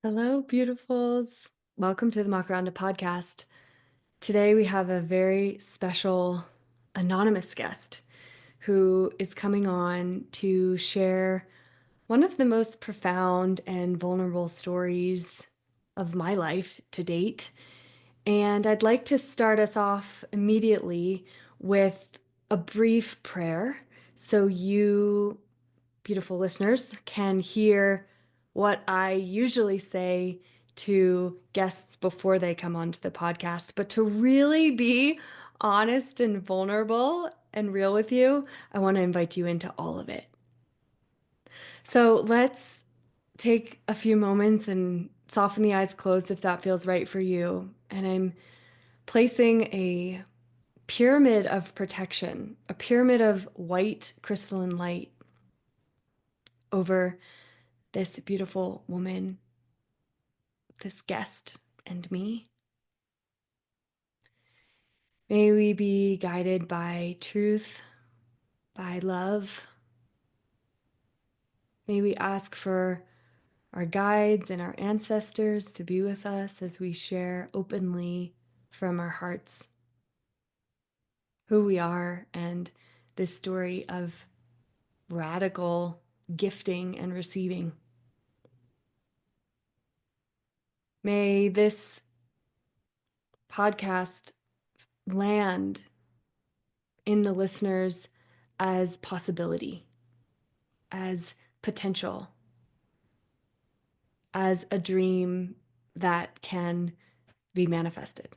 Hello, beautifuls. Welcome to the Makaranda podcast. Today we have a very special anonymous guest who is coming on to share one of the most profound and vulnerable stories of my life to date. And I'd like to start us off immediately with a brief prayer so you beautiful listeners can hear what I usually say to guests before they come onto the podcast, but to really be honest and vulnerable and real with you, I want to invite you into all of it. So let's take a few moments and soften the eyes closed if that feels right for you. And I'm placing a pyramid of protection, a pyramid of white crystalline light over this beautiful woman, this guest, and me. May we be guided by truth, by love. May we ask for our guides and our ancestors to be with us as we share openly from our hearts who we are and this story of radical gifting and receiving. May this podcast land in the listeners as possibility, as potential, as a dream that can be manifested.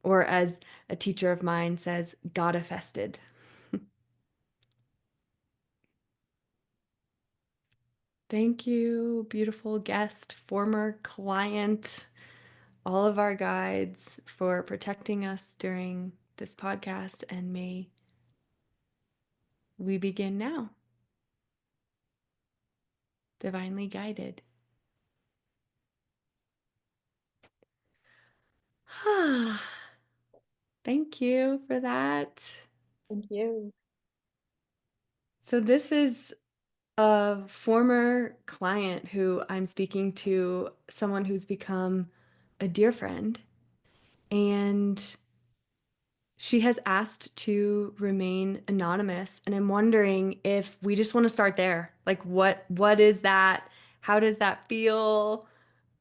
Or as a teacher of mine says, Godifested. Thank you, beautiful guest, former client, all of our guides for protecting us during this podcast. And may we begin now, divinely guided. Thank you for that. Thank you. So, this is a former client who I'm speaking to, someone who's become a dear friend, and she has asked to remain anonymous. And I'm wondering if we just want to start there. Like, what is that? How does that feel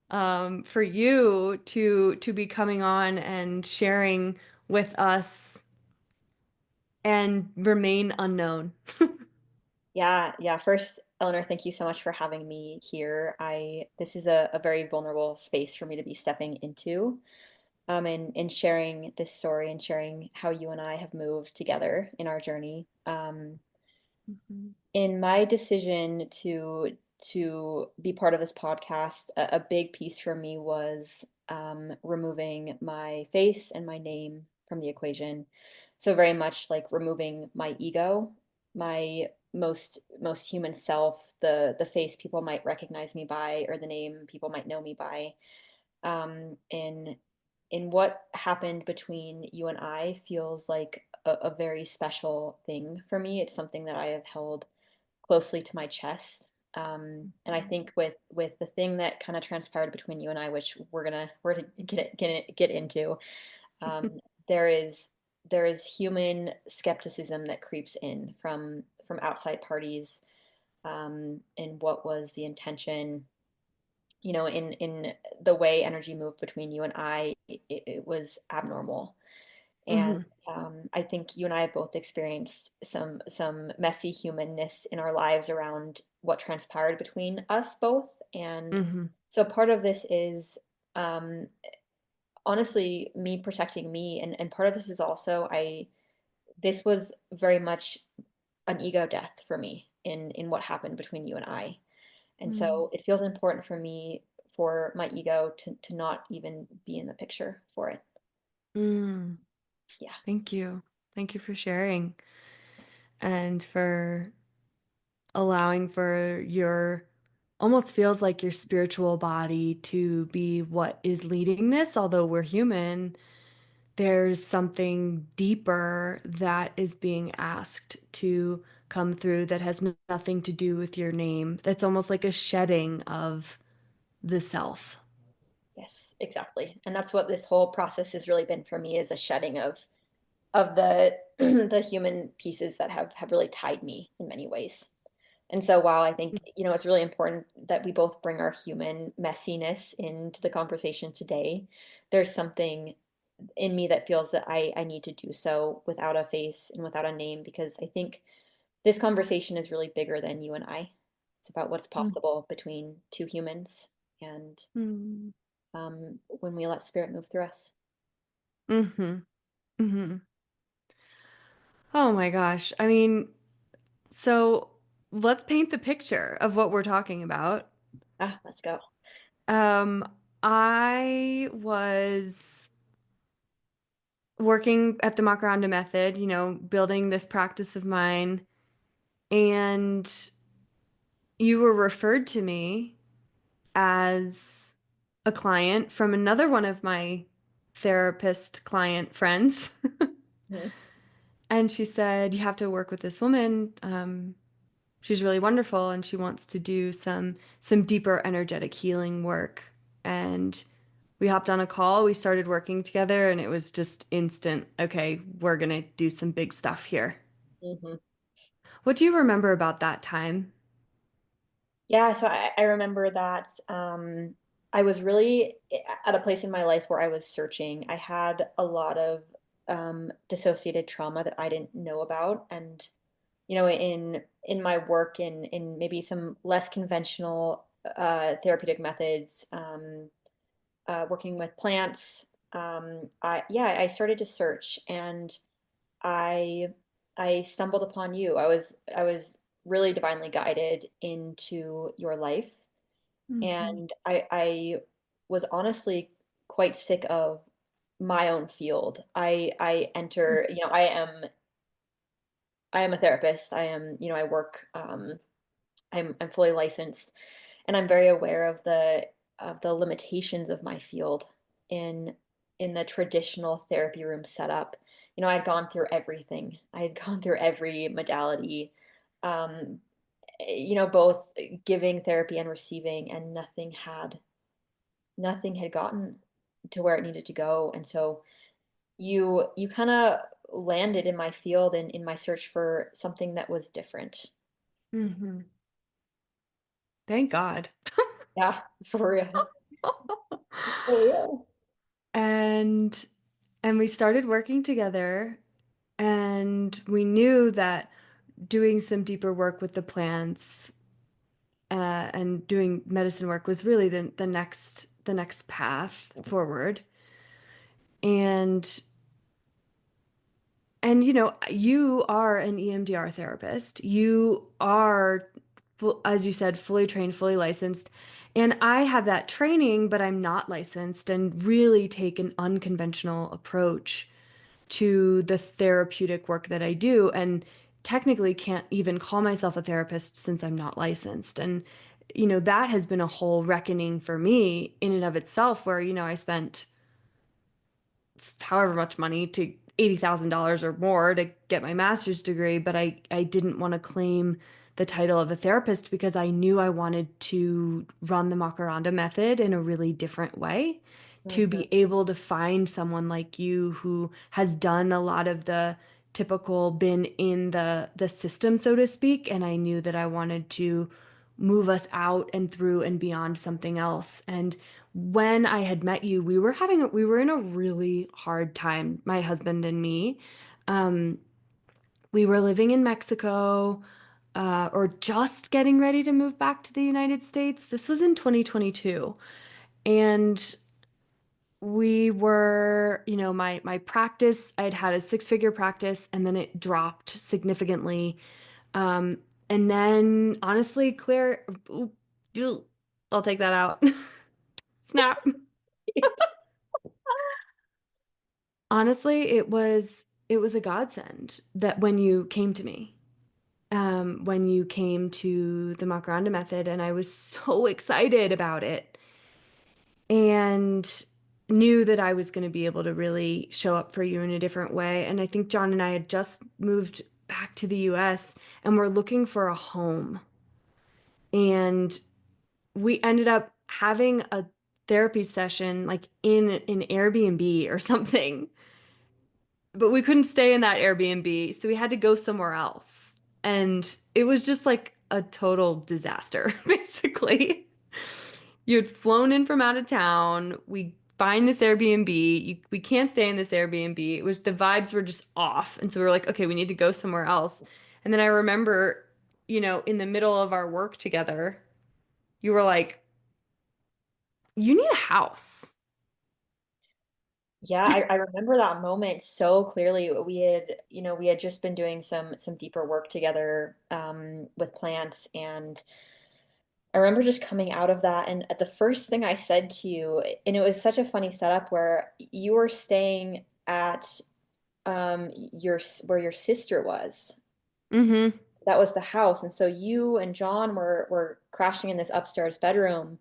for you to be coming on and sharing with us and remain unknown? Yeah. First, Eleanor, thank you so much for having me here. This is a very vulnerable space for me to be stepping into, and sharing this story and sharing how you and I have moved together in our journey. Mhm. In my decision to be part of this podcast, a big piece for me was removing my face and my name from the equation. So very much like removing my ego, my most human self, the face people might recognize me by, or the name people might know me by. In what happened between you and I feels like a very special thing for me. It's something that I have held closely to my chest. And I think with the thing that kind of transpired between you and I, which we're gonna get into, um, there is there is human skepticism that creeps in from outside parties, and what was the intention, in the way energy moved between you and I, it was abnormal. And Mhm. I think you and I have both experienced some messy humanness in our lives around what transpired between us both. And Mhm. so part of this is, um, honestly, me protecting me, and part of this is also, I this was very much an ego death for me in what happened between you and I. And Mm. so it feels important for me, for my ego to not even be in the picture for it. Mm. Yeah. Thank you. Thank you for sharing and for allowing for your almost feels like your spiritual body to be what is leading this. Although we're human, there's something deeper that is being asked to come through that has nothing to do with your name. That's almost like a shedding of the self. Yes, exactly. And that's what this whole process has really been for me, is a shedding of the the human pieces that have really tied me in many ways. And so while I think, it's really important that we both bring our human messiness into the conversation today, there's something in me that feels that I need to do so without a face and without a name, because I think this conversation is really bigger than you and I. It's about what's possible between two humans, and Mm-hmm. when we let spirit move through us. Mm-hmm. Mm-hmm. Oh my gosh. I mean, so let's paint the picture of what we're talking about. Ah, let's go. Um, I was working at the Makaranda method, building this practice of mine, and you were referred to me as a client from another one of my therapist client friends. Mhm. And she said, "You have to work with this woman. She's really wonderful, and she wants to do some deeper energetic healing work." And we hopped on a call. We started working together, and it was just instant. Okay, we're gonna do some big stuff here. Mhm. What do you remember about that time? Yeah, so I remember that I was really at a place in my life where I was searching. I had a lot of dissociated trauma that I didn't know about, and in my work in maybe some less conventional therapeutic methods, working with plants, I started to search, and I I stumbled upon you. I was really divinely guided into your life, Hmm. and I was honestly quite sick of my own field. I enter, I am a therapist. I work, I'm fully licensed, and I'm very aware of the limitations of my field in in the traditional therapy room setup. I'd gone through everything. I had gone through every modality, um, both giving therapy and receiving, and nothing had gotten to where it needed to go. And so you kind of landed in my field and in my search for something that was different. Hmm. Thank God. Yeah, for real. For real. And we started working together, and we knew that doing some deeper work with the plants and doing medicine work was really the next path forward. And you are an EMDR therapist. You are, as you said, fully trained, fully licensed. And I have that training, but I'm not licensed and really take an unconventional approach to the therapeutic work that I do, and technically can't even call myself a therapist since I'm not licensed. And that has been a whole reckoning for me in and of itself, where I spent however much money to $80,000 or more to get my master's degree, but I didn't want to claim the title of a therapist because I knew I wanted to run the Makaranda method in a really different way, to Mhm. be able to find someone like you who has done a lot of the typical, been in the system, so to speak, and I knew that I wanted to move us out and through and beyond something else. And when I had met you, we were in a really hard time, my husband and me. Um, we were living in Mexico, or just getting ready to move back to the United States. This was in 2022. And we were, my practice, I'd had a six-figure practice, and then it dropped significantly. Um, and then honestly, Claire, ooh, I'll take that out. Snap. Honestly, it was a godsend that when you came to me, when you came to the Makaranda method, and I was so excited about it, and knew that I was going to be able to really show up for you in a different way. And I think John and I had just moved back to the US, and we're looking for a home. And we ended up having a therapy session like in an Airbnb or something. But we couldn't stay in that Airbnb, so we had to go somewhere else. And it was just like a total disaster, basically. You had flown in from out of town. We find this Airbnb. We can't stay in this Airbnb. It was the vibes were just off. And so we were like, okay, we need to go somewhere else. And then I remember, in the middle of our work together, you were like, you need a house. Yeah, I remember that moment so clearly. We had just been doing some deeper work together with plants, and I remember just coming out of that, and the first thing I said to you, and it was such a funny setup where you were staying at where your sister was. Mm-hmm. That was the house, and so you and John were crashing in this upstairs bedroom,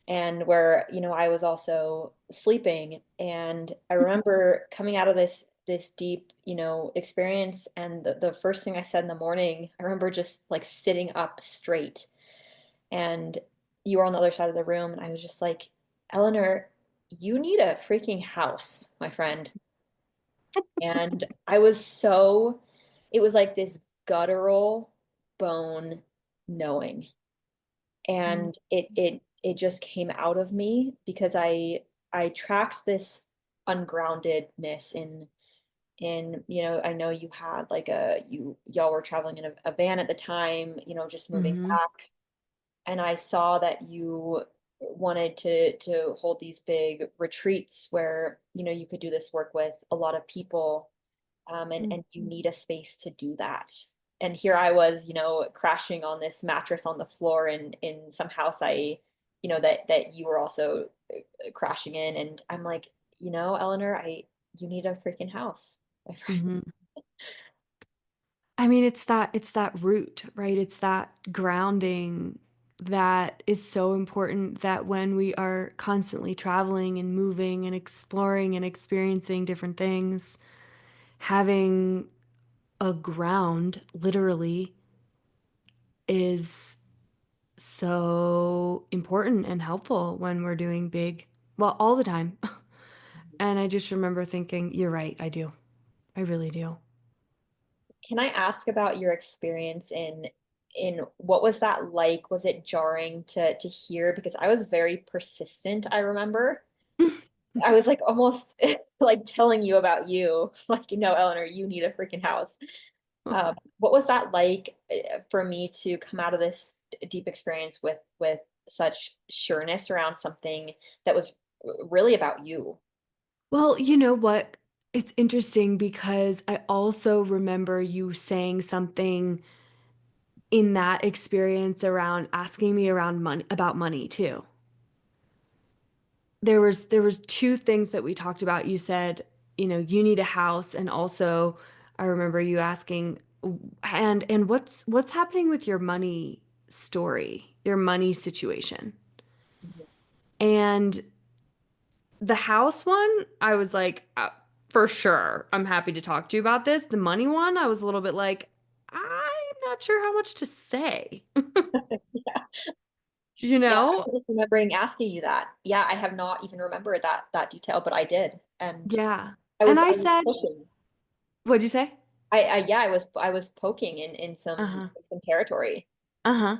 and where I was also sleeping. And I remember coming out of this deep experience, and the first thing I said in the morning, I remember just like sitting up straight, and you were on the other side of the room, and I was just like, Eleanor, you need a freaking house, my friend. And it was like this guttural bone knowing. And it just came out of me because I tracked this ungroundedness in I know you had like y'all were traveling in a van at the time, just moving Mm-hmm. back, and I saw that you wanted to hold these big retreats where you could do this work with a lot of people, and you need a space to do that. And here I was, crashing on this mattress on the floor in some house that you were also crashing in, and I'm like, Eleanor, I you need a freaking house, my friend. Mm-hmm. I mean, it's that root, right? It's that grounding that is so important that when we are constantly traveling and moving and exploring and experiencing different things, having a ground literally is so important and helpful when we're doing big, well, all the time. And I just remember thinking, you're right, I do. I really do. Can I ask about your experience in what was that like? Was it jarring to hear? Because I was very persistent, I remember. I was like almost like telling you about you, like, Eleanor, you need a freaking house. What was that like for me to come out of this deep experience with such sureness around something that was really about you? Well, you know what? It's interesting because I also remember you saying something in that experience around asking me around money about money too. There was two things that we talked about. You said, you need a house, and also I remember you asking, and what's happening with your money story, your money situation. And the house one, I was like, for sure, I'm happy to talk to you about this. The money one, I was a little bit like, I'm not sure how much to say, you Yeah, know? I'm just remembering asking you that. Yeah, I have not even remembered that detail, but I did, and Yeah. I And was I I was said, pushing. what'd you say? Yeah, I was poking in Uh-huh. some territory. Uh-huh.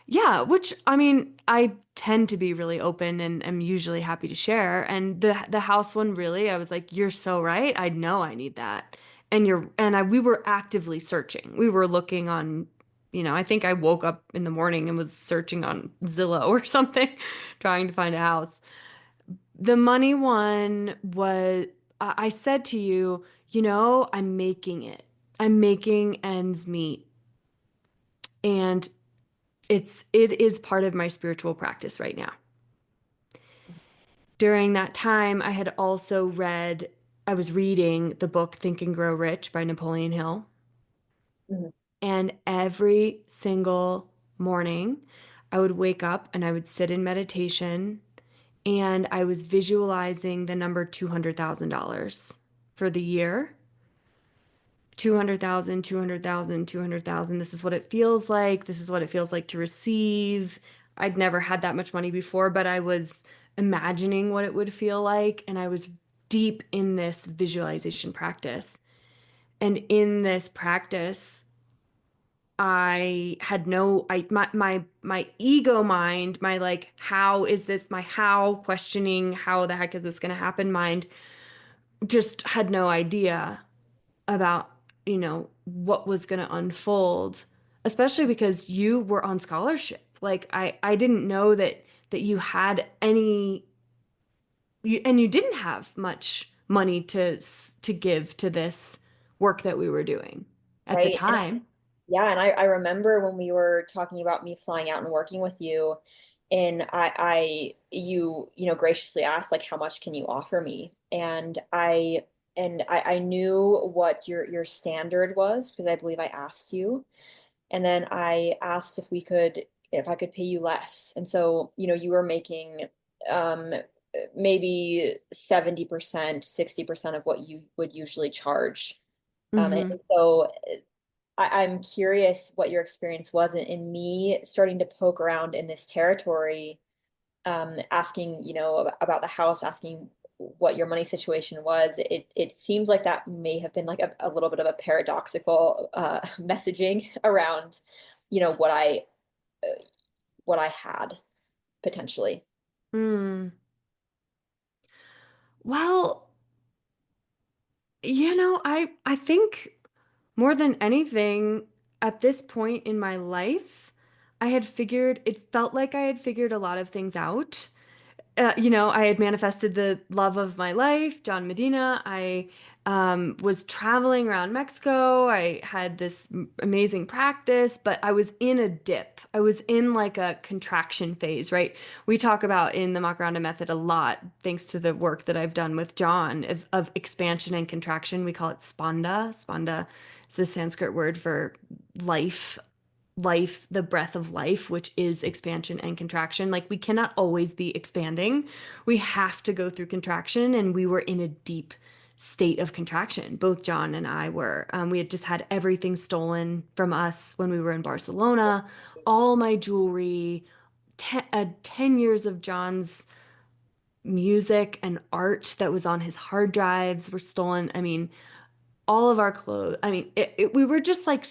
Yeah, which I mean, I tend to be really open and am usually happy to share. And the house one really, I was like, you're so right. I know I need that. We were actively searching. We were looking on, I think I woke up in the morning and was searching on Zillow or something, trying to find a house. The money one was, I said to you, I'm making it. I'm making ends meet. And it is part of my spiritual practice right now. During that time, I was reading the book Think and Grow Rich by Napoleon Hill. Mhm. And every single morning, I would wake up and I would sit in meditation and I was visualizing the number $200,000 for the year. 200,000, 200,000, 200,000. This is what it feels like. This is what it feels like to receive. I'd never had that much money before, but I was imagining what it would feel like. And I was deep in this visualization practice. And in this practice, I had no, my ego mind, my like, how is this, my how questioning, how the heck is this going to happen mind just had no idea about, what was going to unfold, especially because you were on scholarship. Like I didn't know that you had and you didn't have much money to give to this work that we were doing at the Right. And time. yeah, and I remember when we were talking about me flying out and working with you, and you know, graciously asked like how much can you offer me? And I knew what your standard was because I believe I asked you. And then I asked if I could pay you less. And so, you know, you were making um maybe 70%, 60% of what you would usually charge. Mm-hmm. And so I'm curious what your experience was in me starting to poke around in this territory, asking, you know, about the house, asking what your money situation was. It seems like that may have been like a little bit of a paradoxical messaging around, you know, what I had potentially. Mm. Well, I think more than anything at this point in my life, it felt like I had figured a lot of things out. I had manifested the love of my life, John Medina. I was traveling around Mexico. I had this amazing practice, but I was in a dip. I was in like a contraction phase, right? We talk about in the Makaranda method a lot, thanks to the work that I've done with John of expansion and contraction. We call it spanda. Spanda is the Sanskrit word for life, the breath of life, which is expansion and contraction. Like we cannot always be expanding. We have to go through contraction. And we were in a deep state of contraction. Both John and I were. We had just had everything stolen from us when we were in Barcelona, all my jewelry, 10 years of John's music and art that was on his hard drives were stolen. I mean, all of our clothes. I mean, we were just like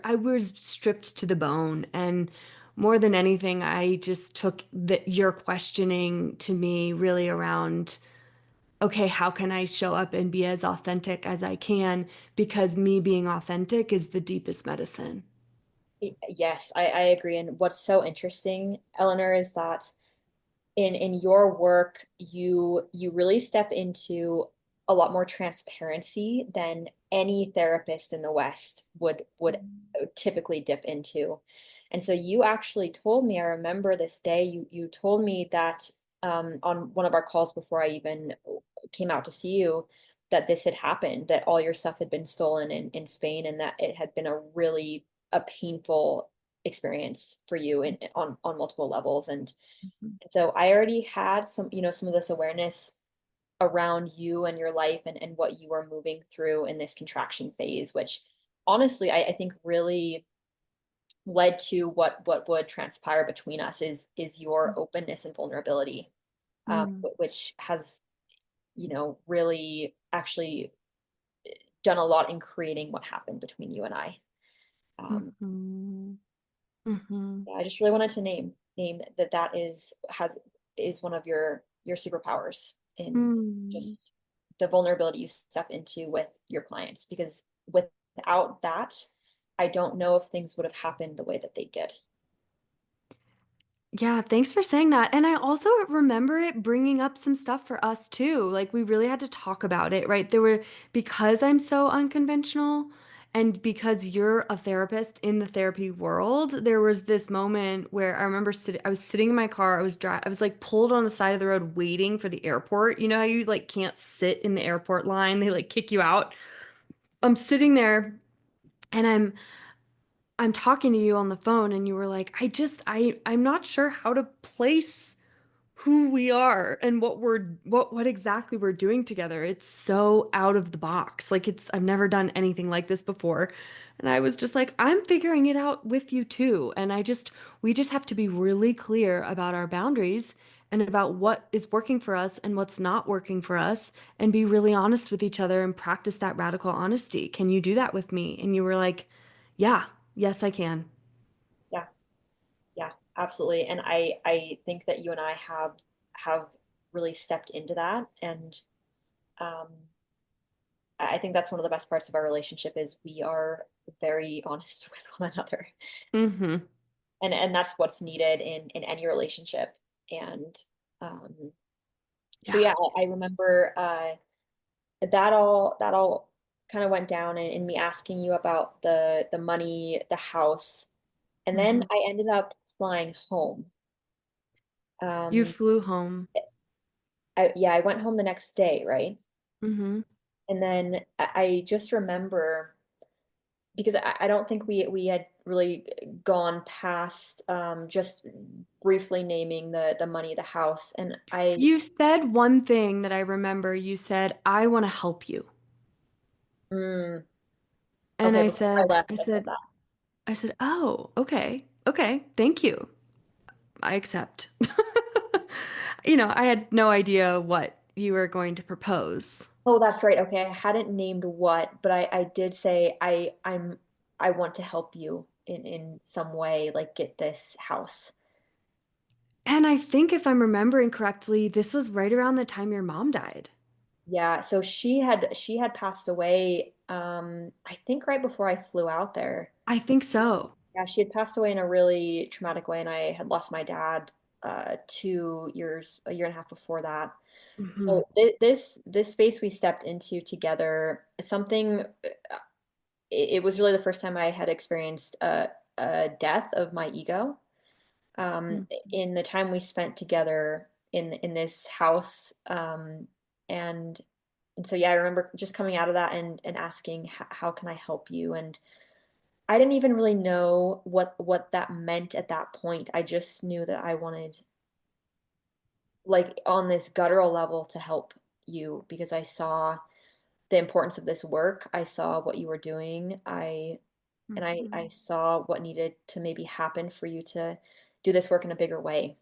I was stripped to the bone. And more than anything, I just took your questioning to me really around, okay, how can I show up and be as authentic as I can? Because me being authentic is the deepest medicine. Yes, I agree. And what's so interesting, Eleanor, is that in your work you really step into a lot more transparency than any therapist in the West would typically dip into. And so you actually told me, I remember this day, you told me that on one of our calls before I even came out to see you, that this had happened, that all your stuff had been stolen in Spain, and that it had been a painful experience for you on multiple levels. And so I already had some, you know, some of this awareness around you and your life and what you were moving through in this contraction phase, which honestly I think really led to what would transpire between us is your openness and vulnerability, Mm-hmm. which has, you know, really actually done a lot in creating what happened between you and I. Um, Mm-hmm. Mm-hmm. yeah, I just really wanted to name that that is one of your superpowers in Mm. just the vulnerability you step into with your clients, because without that, I don't know if things would have happened the way that they did. Yeah, thanks for saying that. And I also remember it bringing up some stuff for us too. Like we really had to talk about it, right? Because I'm so unconventional and because you're a therapist in the therapy world, there was this moment where I remember I was sitting in my car, I was like pulled on the side of the road waiting for the airport. You know how you like can't sit in the airport line, they like kick you out. I'm sitting there and I'm talking to you on the phone and you were like, I'm not sure how to place who we are and what exactly we're doing together. It's so out of the box. Like it's I've never done anything like this before. And I was just like, I'm figuring it out with you too. And we just have to be really clear about our boundaries and about what is working for us and what's not working for us and be really honest with each other and practice that radical honesty. Can you do that with me? And you were like, yeah, yes, I can. Yeah, yeah, absolutely. And I think that you and I have really stepped into that. And um, I think that's one of the best parts of our relationship is we are very honest with one another. Mm-hmm. And that's what's needed in any relationship. And um, so Yeah. yeah, I remember that all kind of went down in me asking you about the money, the house, and then Mm-hmm. I ended up flying home. You Um, flew home. yeah, I went home the next day, right? Mm-hmm. And then I just remember because I don't think we had really gone past just briefly naming the money, the house, and I You said one thing that I remember. You said, I want to help you. mm, And okay, before I left, I said that. I said, oh, okay. Okay. Thank you. I accept. I had no idea what you were going to propose. Oh, that's right. Okay, I hadn't named what, but I did say I want to help you in some way, like get this house. And I think if I'm remembering correctly, this was right around the time your mom died. Yeah, so she had passed away I think right before I flew out there. I think so. Yeah, she had passed away in a really traumatic way, and I had lost my dad 2 years, a year and a half before that. Hmm. So this space we stepped into together, something it was really the first time I had experienced a death of my ego. In the time we spent together in this house, and and so yeah, I remember just coming out of that and asking, How can I help you?" And I didn't even really know what that meant at that point. I just knew that I wanted, like, on this guttural level, to help you because I saw the importance of this work. I saw what you were doing. I Hmm. saw what needed to maybe happen for you to do this work in a bigger way.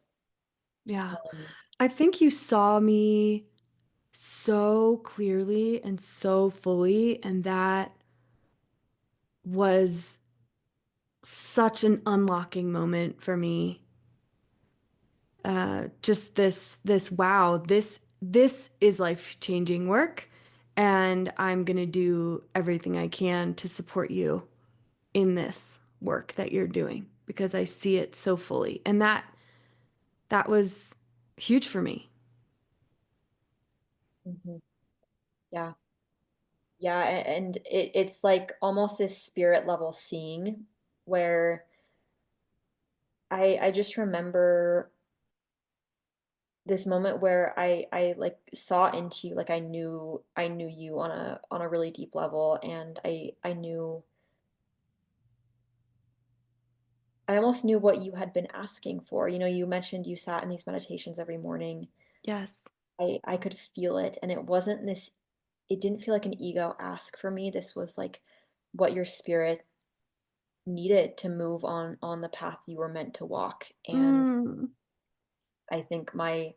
Yeah. Um, I think you saw me so clearly and so fully, and that was such an unlocking moment for me. Just this wow, this is life-changing work, and I'm gonna do everything I can to support you in this work that you're doing because I see it so fully. And that was huge for me. mhm. Yeah. Yeah, and it's like almost this spirit level seeing where I just remember this moment where I like saw into you, like I knew you on a really deep level, and I knew I almost knew what you had been asking for. You know, you mentioned you sat in these meditations every morning. Yes. I could feel it, and it didn't feel like an ego ask for me. This was like what your spirit needed to move on the path you were meant to walk. And Mm. I think my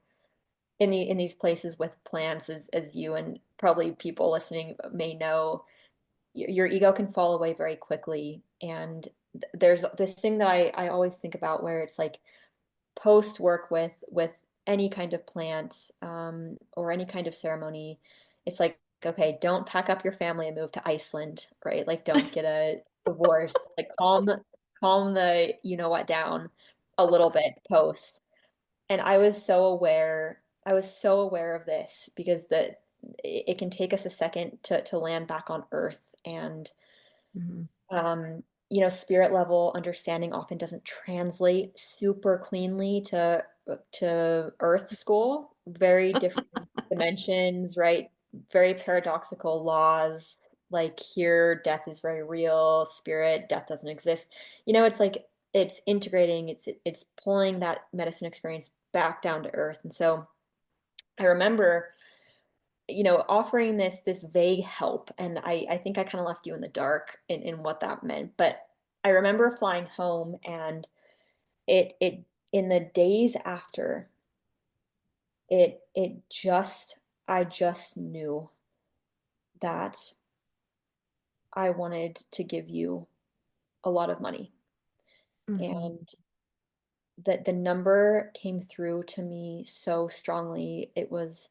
in these places with plants, as you and probably people listening may know, your ego can fall away very quickly. And there's this thing that I always think about where it's like post work with any kind of plant, or any kind of ceremony. It's like, okay, don't pack up your family and move to Iceland, right? Like, don't get a divorce. Like, calm the you know what down a little bit post. And I was so aware of this because it can take us a second to land back on Earth. And Mhm. spirit level understanding often doesn't translate super cleanly to Earth school. Very different dimensions, right? Very paradoxical laws. Like, here, death is very real. Spirit, death doesn't exist. It's like it's integrating. It's pulling that medicine experience back down to earth. And so I remember, offering this vague help, and I think I kind of left you in the dark in what that meant. But I remember flying home, and it in the days after, it just I just knew that I wanted to give you a lot of money. Mhm. And that the number came through to me so strongly. It was,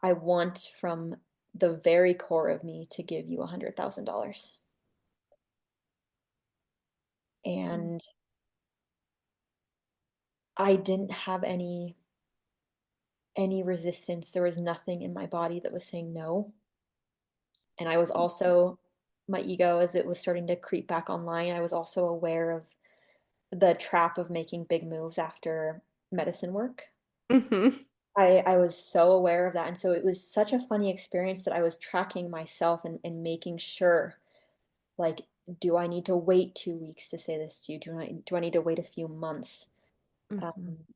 I want from the very core of me to give you $100,000. Mm. And I didn't have any resistance. There was nothing in my body that was saying no. And I was also, my ego, as it was starting to creep back online, I was also aware of the trap of making big moves after medicine work. Mhm. I was so aware of that, and so it was such a funny experience that I was tracking myself and making sure, like, do I need to wait 2 weeks to say this to you? Do I need to wait a few months? Mhm. Um,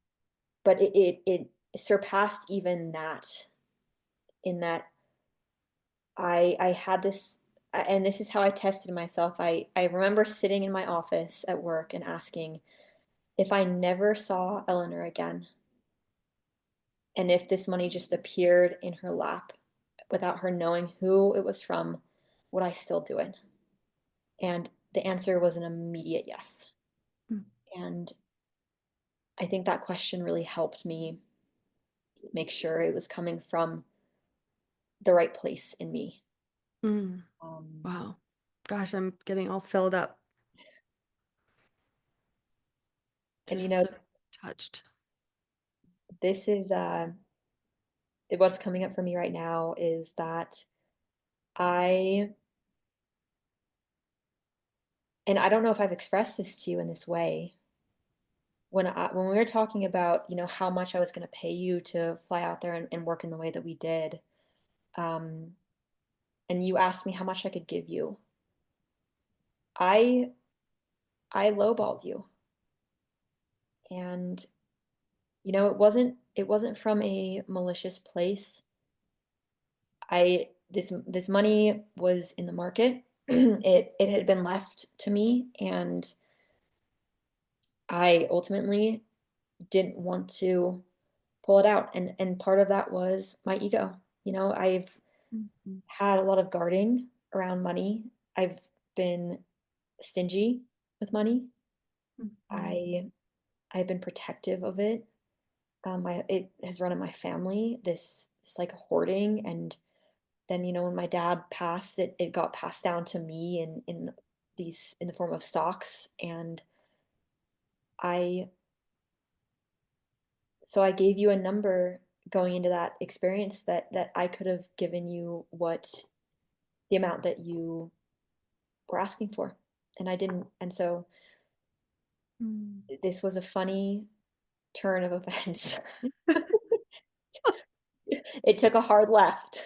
but it surpassed even that, in that I had this, and this is how I tested myself. I remember sitting in my office at work and asking, if I never saw Eleanor again, and if this money just appeared in her lap without her knowing who it was from, would I still do it? And the answer was an immediate yes. Mm. And I think that question really helped me make sure it was coming from the right place in me. Mm. Um, Wow. Gosh, I'm getting all filled up. and Just so touched. this is what's coming up for me right now is that I, and I don't know if I've expressed this to you in this way. When we were talking about, how much I was going to pay you to fly out there and work in the way that we did, um, and you asked me how much I could give you, I I lowballed you. And it wasn't from a malicious place. I this money was in the market. It had been left to me, and I ultimately didn't want to pull it out. And part of that was my ego. I've Mhm. had a lot of guarding around money. I've been stingy with money. Mhm. I I've been protective of it. It has run in my family, this like hoarding, and then, when my dad passed, it got passed down to me in the form of stocks. And I so I gave you a number going into that experience that I could have given you what the amount that you were asking for, and I didn't. And so Mm. this was a funny turn of events. It took a hard left.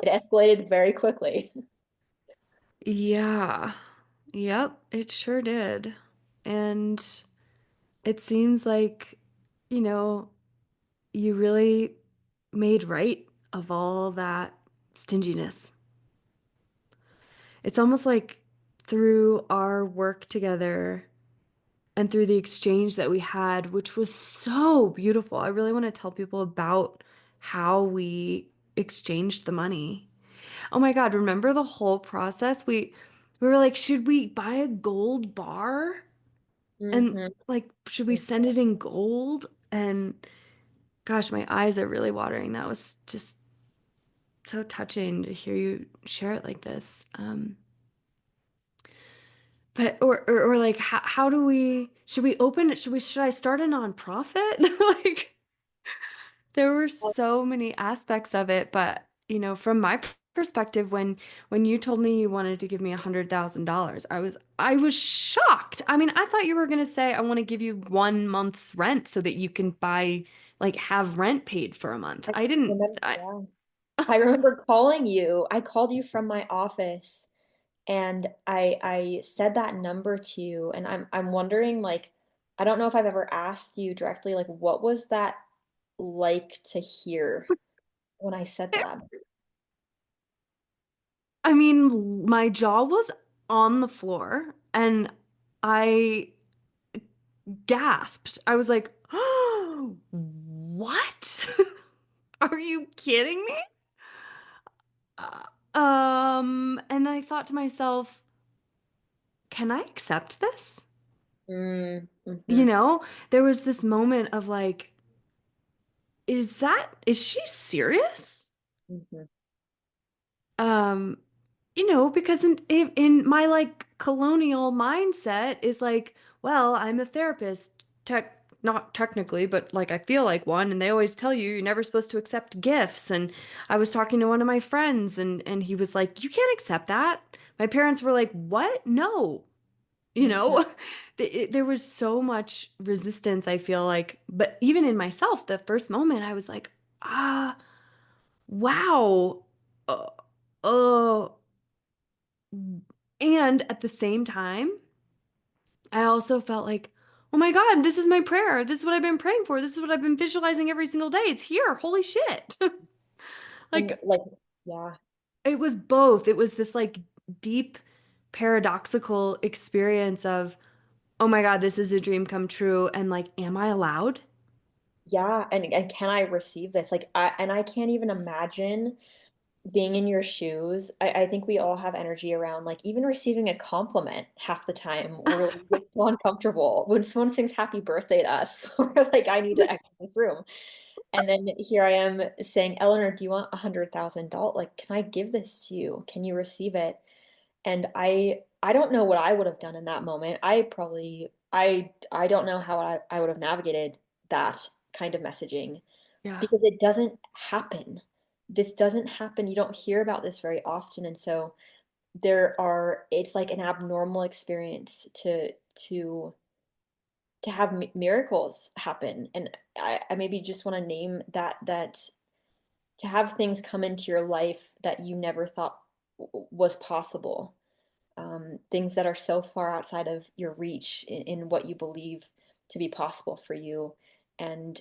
It escalated very quickly. Yeah. Yep, it sure did. And it seems like, you know, you really made right of all that stinginess. It's almost like through our work together and through the exchange that we had, which was so beautiful. I really want to tell people about how we exchanged the money. Oh my God, remember the whole process? We were like, should we buy a gold bar? And Hmm. like, should we send it in gold? And gosh, my eyes are really watering. That was just so touching to hear you share it like this. But or like how do we should we open it? Should I start a nonprofit? Like there were so many aspects of it, but from my perspective, when you told me you wanted to give me $100,000, I was shocked. I mean, I thought you were gonna say I want to give you 1 month's rent so that you can buy like have rent paid for a month. I I didn't. remember, yeah. I remember calling you. I called you from my office, and I said that number to you, and I'm wondering, like, I don't know if I've ever asked you directly, like, what was that like to hear when I said that? I mean, my jaw was on the floor and I gasped. I was like, oh, what? Are you kidding me? And I thought to myself, can I accept this? Mm, You mhm, know, there was this moment of like, is she serious? mhm, Um, because in my like colonial mindset is like, well, I'm a therapist, not technically, but like I feel like one, and they always tell you you're never supposed to accept gifts. And I was talking to one of my friends, and he was like, you can't accept that. My parents were like, what? No. You mhm. know, there was so much resistance, I feel like, but even in myself, the first moment I was like, ah, wow. Uh, uh, and at the same time, I also felt like, oh my God, this is my prayer. This is what I've been praying for. This is what I've been visualizing every single day. It's here. Holy shit. And Like, like, yeah, it was both. It was this like deep, paradoxical experience of, oh my God, this is a dream come true. And like, am I allowed? yeah, and can I receive this? Like, I can't even imagine being in your shoes. I think we all have energy around like even receiving a compliment half the time. We're like, we get so uncomfortable when someone sings happy birthday to us. We're like, I need to exit this room. And then here I am saying, Eleanor, do you want $100,000? Like, can I give this to you? Can you receive it? And I don't know what I would have done in that moment. I don't know how I would have navigated that kind of messaging Yeah. because it doesn't happen. This doesn't happen. You don't hear about this very often. And so it's like an abnormal experience to have miracles happen. And I maybe just want to name that to have things come into your life that you never thought was possible. Things that are so far outside of your reach in what you believe to be possible for you. And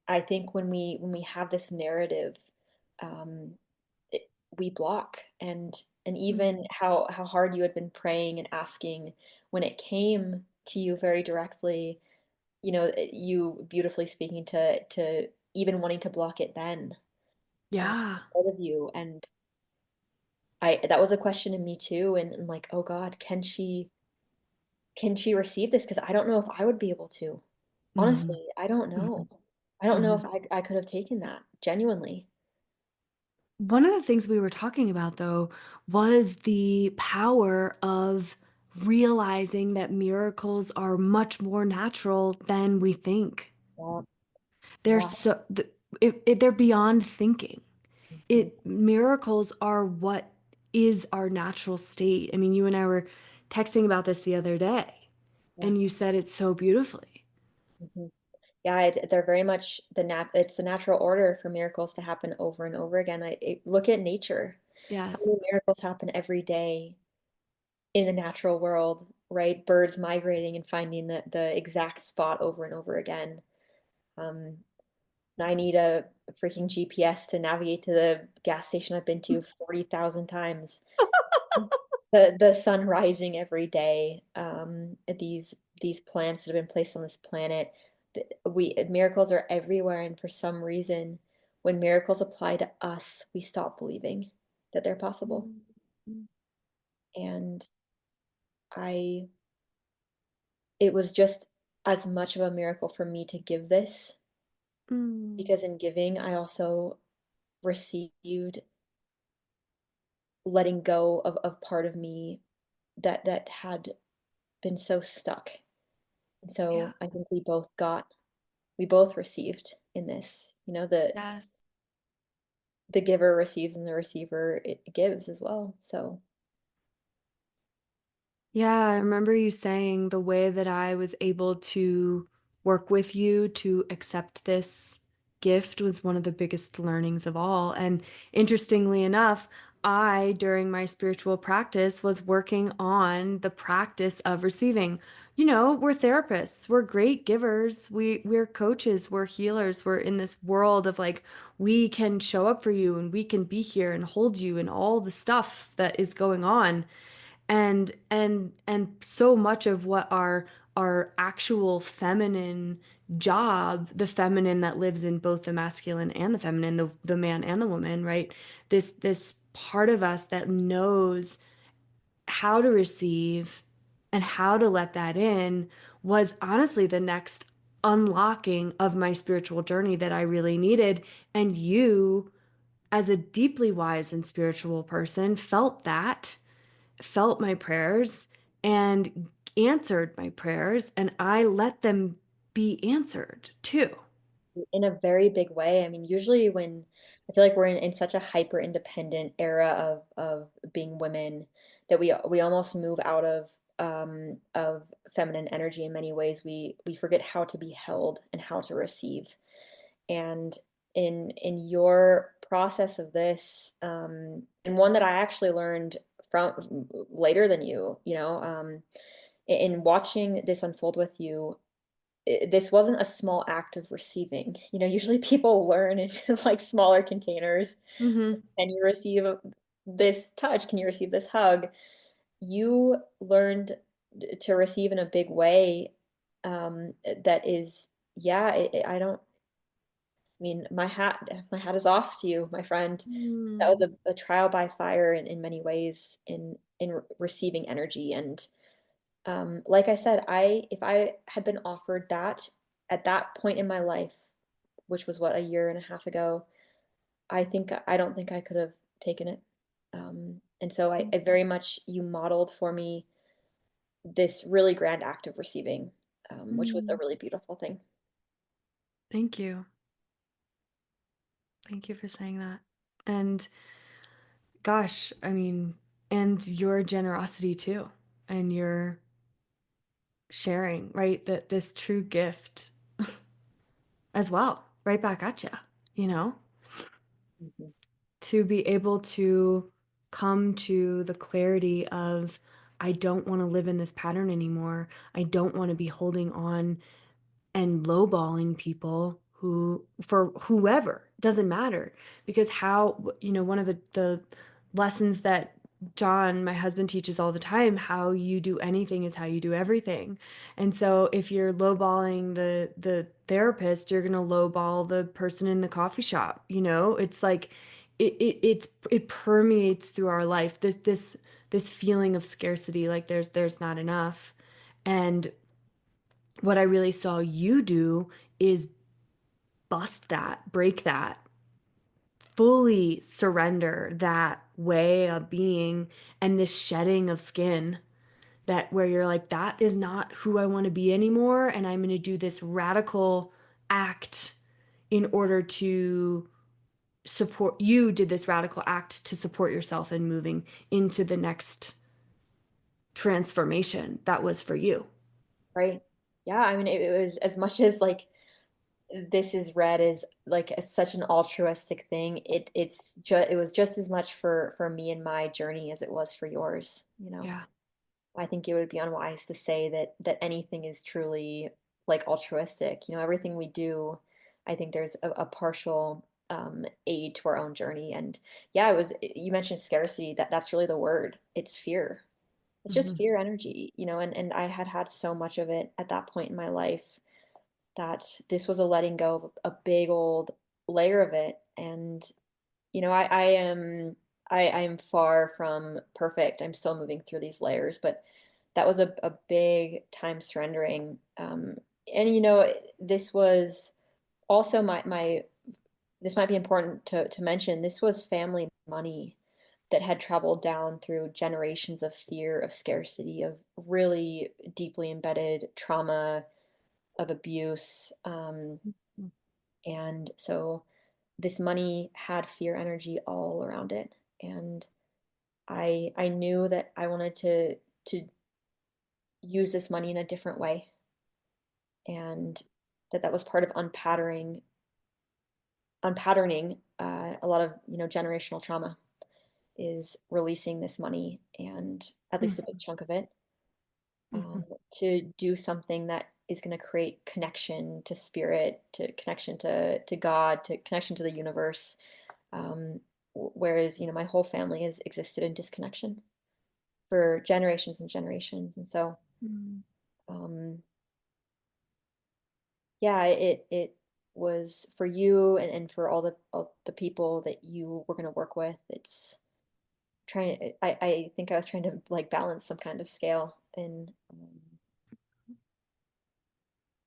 I think when we have this narrative, um, it, we block and even Mm. how hard you had been praying and asking when it came to you very directly, you beautifully speaking to even wanting to block it then, Yeah. part of you. And I that was a question in me too, and like, oh God, can she receive this? Because I don't know if I would be able to. Hmm. Honestly, I don't Hmm. know. I don't know Hmm. if I could have taken that genuinely. One of the things we were talking about, though, was the power of realizing that miracles are much more natural than we think. Yeah, They're yeah. so they're beyond thinking. Mhm. It miracles are what is our natural state. I mean, you and I were texting about this the other day, Yeah. and you said it so beautifully. Mhm. Yeah, they're very much it's the natural order for miracles to happen over and over again. Look at nature. How Yes. many miracles happen every day in the natural world, right? Birds migrating and finding the exact spot over and over again. Um, and I need a freaking GPS to navigate to the gas station I've been to 40,000 times. The sun rising every day, these plants that have been placed on this planet, we miracles are everywhere, and for some reason, when miracles apply to us, we stop believing that they're possible. Mm. And I it was just as much of a miracle for me to give this, Mm. because in giving, I also received letting go of part of me that had been so stuck. And Yeah. so I think we both received in this. Yes. The giver receives and the receiver it gives as well. So Yeah, I remember you saying the way that I was able to work with you to accept this gift was one of the biggest learnings of all. And interestingly enough, I, during my spiritual practice, was working on the practice of receiving. You know, we're therapists, we're great givers, we're coaches, we're healers, we're in this world of like we can show up for you and we can be here and hold you and all the stuff that is going on. And so much of what our actual feminine job, the feminine that lives in both the masculine and the feminine, the man and the woman, right? This part of us that knows how to receive and how to let that in was honestly the next unlocking of my spiritual journey that I really needed. And you, as a deeply wise and spiritual person, felt that, felt my prayers and answered my prayers, and I let them be answered too. In a very big way. I mean, usually when I feel like we're in such a hyper independent era of being women that we almost move out of feminine energy in many ways. We forget how to be held and how to receive. And in your process of this, and one that I actually learned from later than in watching this unfold with you, this wasn't a small act of receiving. Usually people learn in like smaller containers. Mm-hmm. Can you receive this touch? Can you receive this hug? You learned to receive in a big way. That is, yeah, I don't, I mean, my hat is off to you, my friend. That Mm. was a trial by fire in many ways in receiving energy. And like I said, if I had been offered that at that point in my life, which was what, a year and a half ago, I don't think I could have taken it. And so I very much, you modeled for me this really grand act of receiving, which was a Mm. really beautiful thing. Thank you. Thank you for saying that. And gosh, I mean, and your generosity too, and your sharing, right? That this true gift as well, right back at you, you know? Mhm. To be able to come to the clarity of, I don't want to live in this pattern anymore. I don't want to be holding on and lowballing people who, for whoever, doesn't matter. Because how, one of the lessons that John, my husband, teaches all the time, how you do anything is how you do everything. And so if you're lowballing the therapist, you're gonna lowball the person in the coffee shop. It's like it permeates through our life. This feeling of scarcity, like there's not enough. And what I really saw you do is bust that, break that, fully surrender that way of being, and this shedding of skin, that where you're like, that is not who I want to be anymore. And I'm going to do this radical act in order to support you, did this radical act to support yourself in moving into the next transformation that was for you. Right? Yeah, I mean, it was as much as like this is read as like such an altruistic thing. It was just as much for me and my journey as it was for yours. Yeah. I think it would be unwise to say that anything is truly like altruistic. Everything we do, I think there's a partial aid to our own journey. And yeah, you mentioned scarcity, that's really the word. It's fear. It's just Hmm. fear energy, and I had had so much of it at that point in my life that this was a letting go of a big old layer of it. And I am far from perfect. I'm still moving through these layers, but that was a big time surrendering. And this was also my this might be important to mention. This was family money that had traveled down through generations of fear, of scarcity, of really deeply embedded trauma, of abuse. And so this money had fear energy all around it. And I knew that I wanted to use this money in a different way, and that was part of unpatterning a lot of generational trauma. is releasing this money, and at least a big Mhm. chunk of it, Mhm. to do something that is going to create connection to spirit, to connection to God, to connection to the universe. Um, Whereas, my whole family has existed in disconnection for generations and generations. And so, Mm. um, yeah, it was for you, and for all the people that you were going to work with. It's trying, I think I was trying to like balance some kind of scale, and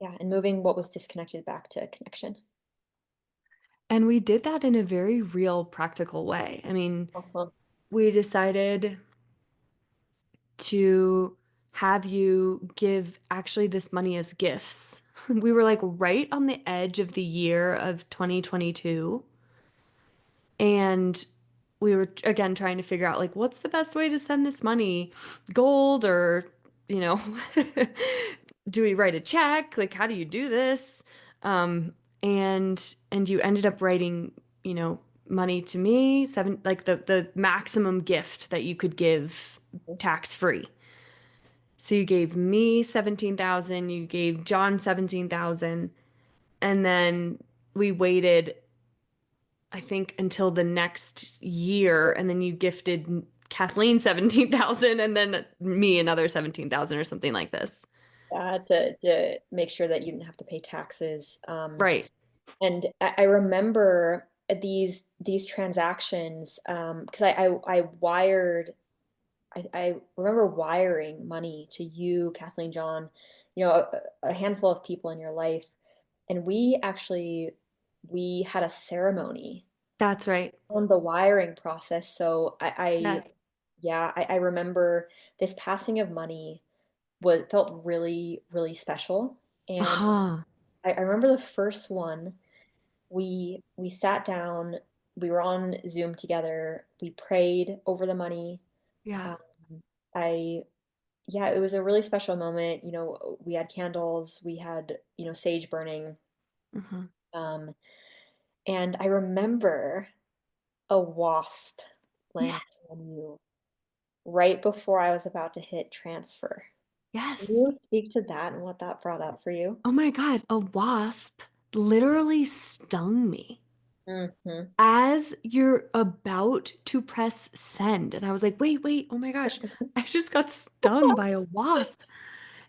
yeah, and moving what was disconnected back to connection. And we did that in a very real, practical way. I mean, Uh-huh. we decided to have you give actually this money as gifts. We were like right on the edge of the year of 2022. And we were again trying to figure out like what's the best way to send this money? Gold or, you know, do we write a check? Like how do you do this? Um and you ended up writing, you know, money to me, seven like the maximum gift that you could give tax free. So you gave me 17,000, you gave John 17,000, and then we waited I think until the next year, and then you gifted Kathleen 17,000 and then me another 17,000 or something like this. To make sure that you didn't have to pay taxes. Right. And I remember these transactions, because I wired, I remember wiring money to you, Kathleen, John, a handful of people in your life, and we had a ceremony That's right. on the wiring process. So Yes. I remember this passing of money was felt really, really special. And Uh-huh. I remember the first one, we sat down, we were on Zoom together, we prayed over the money. Yeah. Um, I Yeah, it was a really special moment. We had candles, we had, sage burning. Uh-huh. Um, and I remember a wasp landing Yes. on you right before I was about to hit transfer. Can Yes. you speak to that and what that brought up for you? Oh my God, a wasp literally stung me Hmm. as you're about to press send. And I was like, wait, wait, oh my gosh, I just got stung by a wasp.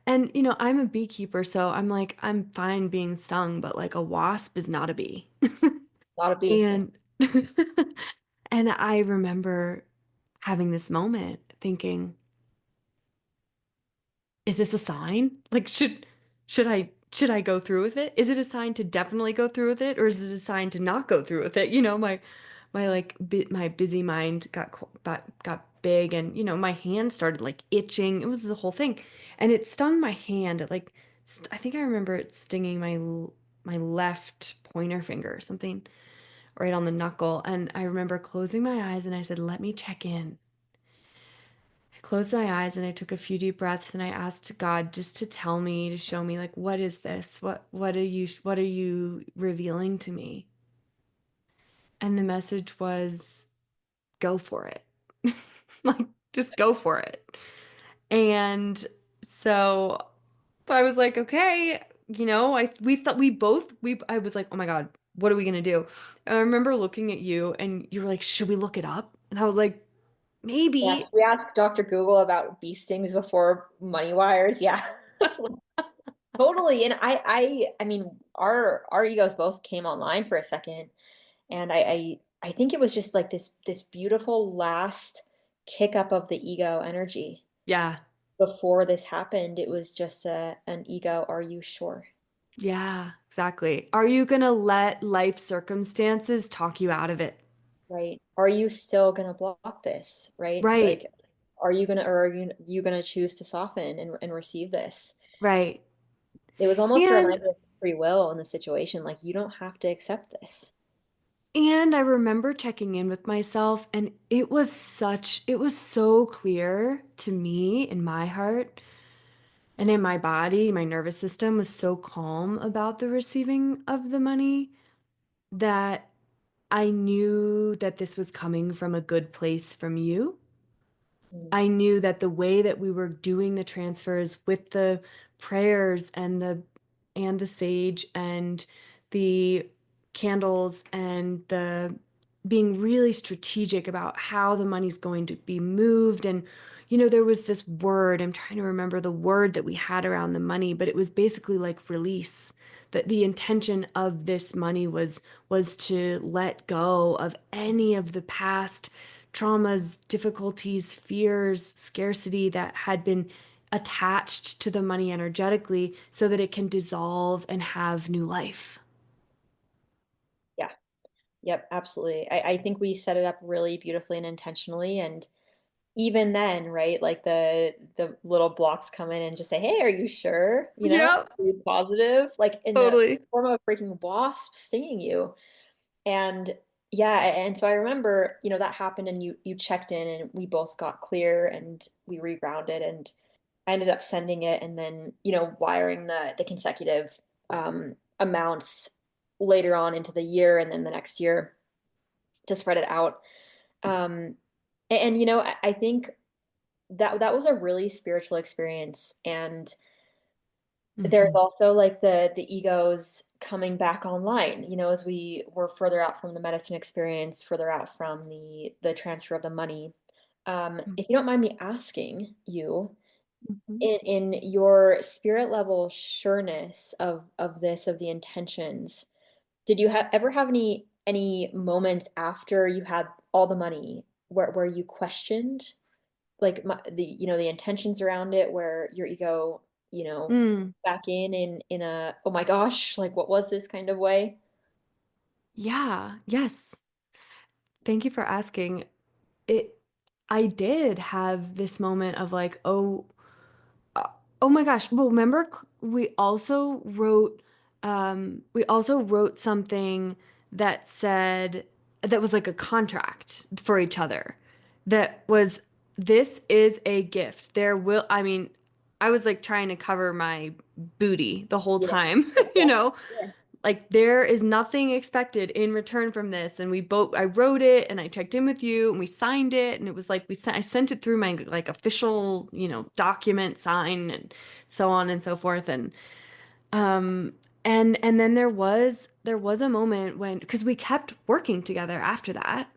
And, you know, I'm a beekeeper, so I'm like, I'm fine being stung, but like a wasp is not a bee. Not a bee. And and I remember having this moment thinking, is this a sign? Like should I go through with it? Is it a sign to definitely go through with it, or is it a sign to not go through with it? You know, my like my busy mind got big, and you know, my hand started like itching. It was the whole thing. And it stung my hand. It like I think I remember it stinging my left pointer finger or something right on the knuckle. And I remember closing my eyes and I said, "Let me check in." I closed my eyes and I took a few deep breaths and I asked God just to tell me, to show me like what is this? What are you revealing to me? And the message was go for it. Like just go for it. And so I was like, okay, you know, I we thought we both we I was like, "Oh my God, what are we going to do?" And I remember looking at you and you were like, "Should we look it up?" And I was like, Yeah, "Maybe." should we ask Dr. Google about bee stings before money wires? Yeah. Totally. And I mean, our egos both came online for a second, and I think it was just like this beautiful last kick up of the ego energy. Yeah. Before this happened, it was just an ego, are you sure? Yeah, exactly. Are you gonna let life circumstances talk you out of it? Right? Are you still gonna block this? Right? Right, Like, are you gonna choose to soften and receive this? right. It was almost a And reminder of free will in the situation. Like, you don't have to accept this. and I remember checking in with myself and it was so clear to me in my heart and in my body, my nervous system was so calm about the receiving of the money that I knew that this was coming from a good place from you. Mm. I knew that the way that we were doing the transfers with the prayers and the sage and the candles and the being really strategic about how the money's going to be moved. And there was this word, I'm trying to remember the word that we had around the money, but it was basically like release. That the intention of this money was to let go of any of the past traumas, difficulties, fears, scarcity that had been attached to the money energetically so that it can dissolve and have new life. Yeah. Yep, absolutely. I think we set it up really beautifully and intentionally. And even then, right, like the little blocks come in and just say, "Hey, are you sure? Yep, Are you positive?" Like in the totally. form of a freaking wasp stinging you. And yeah, and so I remember, that happened and you checked in and we both got clear and we regrounded and I ended up sending it and then, wiring the consecutive amounts later on into the year and then the next year to spread it out. Um, and I think that was a really spiritual experience. And there's Hmm. also like the egos coming back online, as we were further out from the medicine experience, further out from the transfer of the money. If you don't mind me asking you, Hmm. in your spirit level sureness of the intentions, did you ever have any moments after you had all the money where you questioned like the intentions around it, where your ego, Mm, back in a oh my gosh, like what was this kind of way? yeah, yes. Thank you for asking. It, I did have this moment of like, Uh, oh my gosh. Well, remember we also wrote something that said that was like a contract for each other. That was this is a gift. I mean, I was like trying to cover my booty the whole Yeah. time, you Yeah. know? Sure. Like there is nothing expected in return from this. And I wrote it and I checked in with you and we signed it. And it was like, I sent it through my like official, document sign and so on and so forth. Um, and then there was a moment when, because we kept working together after that.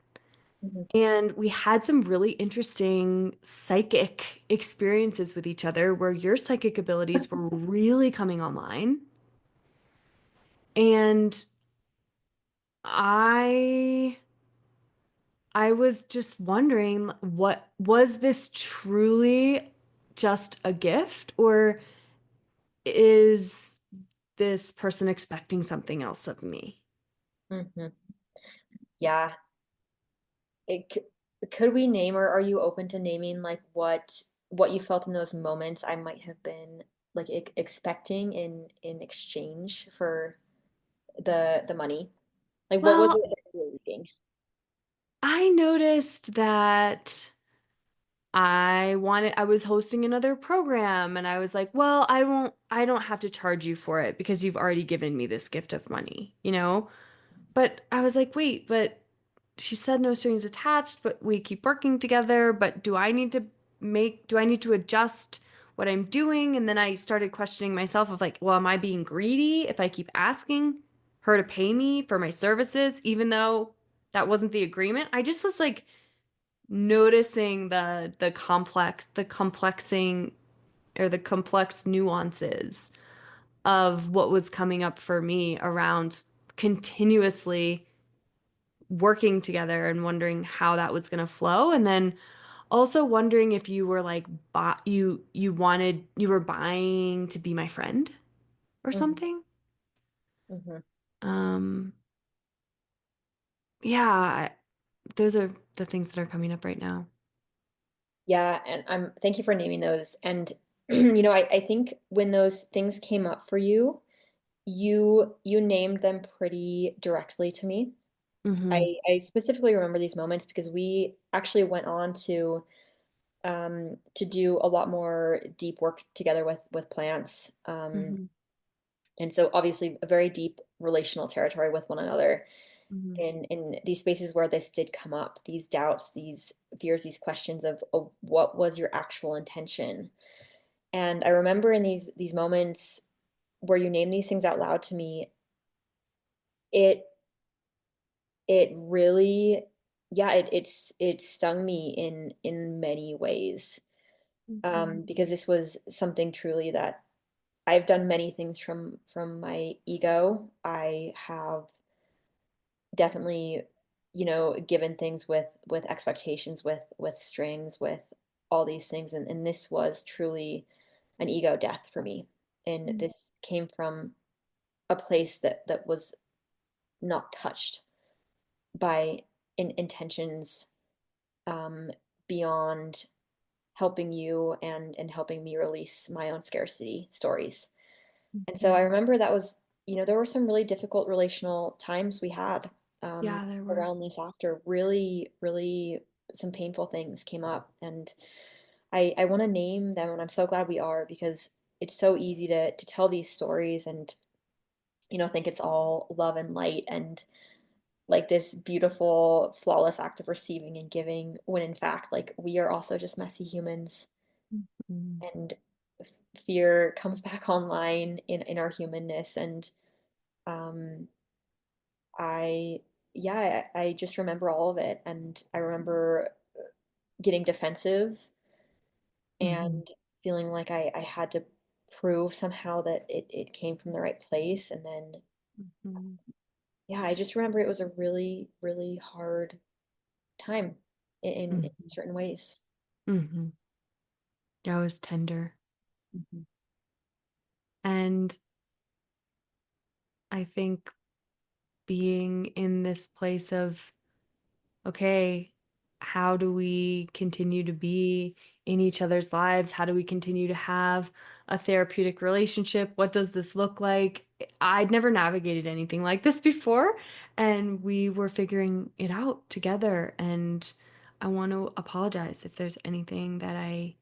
Mhm. And we had some really interesting psychic experiences with each other where your psychic abilities were really coming online. And I I was just wondering, what was this truly just a gift, or is this person expecting something else of me? Mhm. Yeah. Could we name, or are you open to naming like what you felt in those moments I might have been like expecting in exchange for the money? Like what was Well, it that you were reading? I noticed that I was hosting another program and I was like, well, I don't have to charge you for it because you've already given me this gift of money, you know? But I was like, wait, but she said no strings attached, but we keep working together. But do I need to adjust what I'm doing? And then I started questioning myself of like, well, am I being greedy if I keep asking her to pay me for my services, even though that wasn't the agreement? I just was like noticing the complexing or the complex nuances of what was coming up for me around continuously working together and wondering how that was going to flow. And then also wondering if you were like you were buying to be my friend or Mhm. something. Mhm. Um yeah, those are the things that are coming up right now. Yeah, and thank you for naming those. And I think when those things came up for you, you named them pretty directly to me. Hmm. I specifically remember these moments because we actually went on to do a lot more deep work together with plants. Hmm. And so obviously a very deep relational territory with one another. Mhm. in these spaces where this did come up, these doubts, these fears, these questions of what was your actual intention. And I remember in these moments where you name these things out loud to me, it it really, yeah, it stung me in many ways. Mhm. Because this was something truly that I've done many things from my ego. I have definitely, given things with expectations, with strings, with all these things, and this was truly an ego death for me. And Mm. this came from a place that was not touched by intentions, um, beyond helping you and helping me release my own scarcity stories. And so I Mhm. remember that was, there were some really difficult relational times we had, um, Yeah, there were. around this after. Really, really some painful things came up. And I want to name them, and I'm so glad we are, because it's so easy to tell these stories and, think it's all love and light and like this beautiful, flawless act of receiving and giving, when in fact, like, we are also just messy humans, Mhm. and fear comes back online in our humanness. And um I yeah, I just remember all of it, and I remember getting defensive Mhm. and feeling like I had to prove somehow that it came from the right place. And then, Mhm. yeah, I just remember it was a really, really hard time in Mhm. certain ways. Mhm. That was tender. Mhm. And I think being in this place of, okay, how do we continue to be in each other's lives? How do we continue to have a therapeutic relationship? What does this look like? I'd never navigated anything like this before, and we were figuring it out together. And I want to apologize if there's anything that I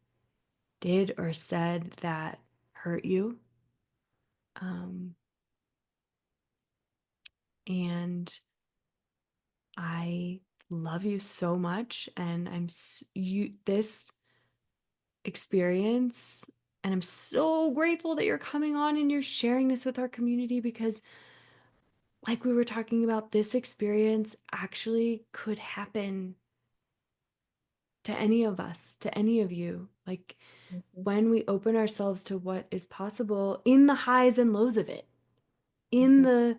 did or said that hurt you. Um, and I love you so much, and you this experience, and I'm so grateful that you're coming on and you're sharing this with our community, because like we were talking about, this experience actually could happen to any of us, to any of you. Like, Mhm. when we open ourselves to what is possible in the highs and lows of it, in Mhm. the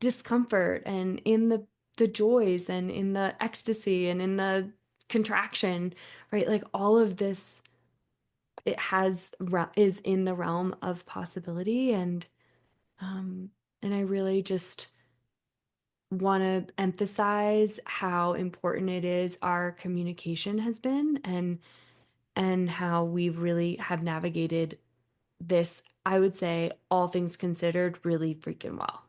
discomfort and in the joys and in the ecstasy and in the contraction, right? Like, all of this, it is in the realm of possibility. Um and I really just want to emphasize how important it is our communication has been, and how we really have navigated this, I would say, all things considered, really freaking well.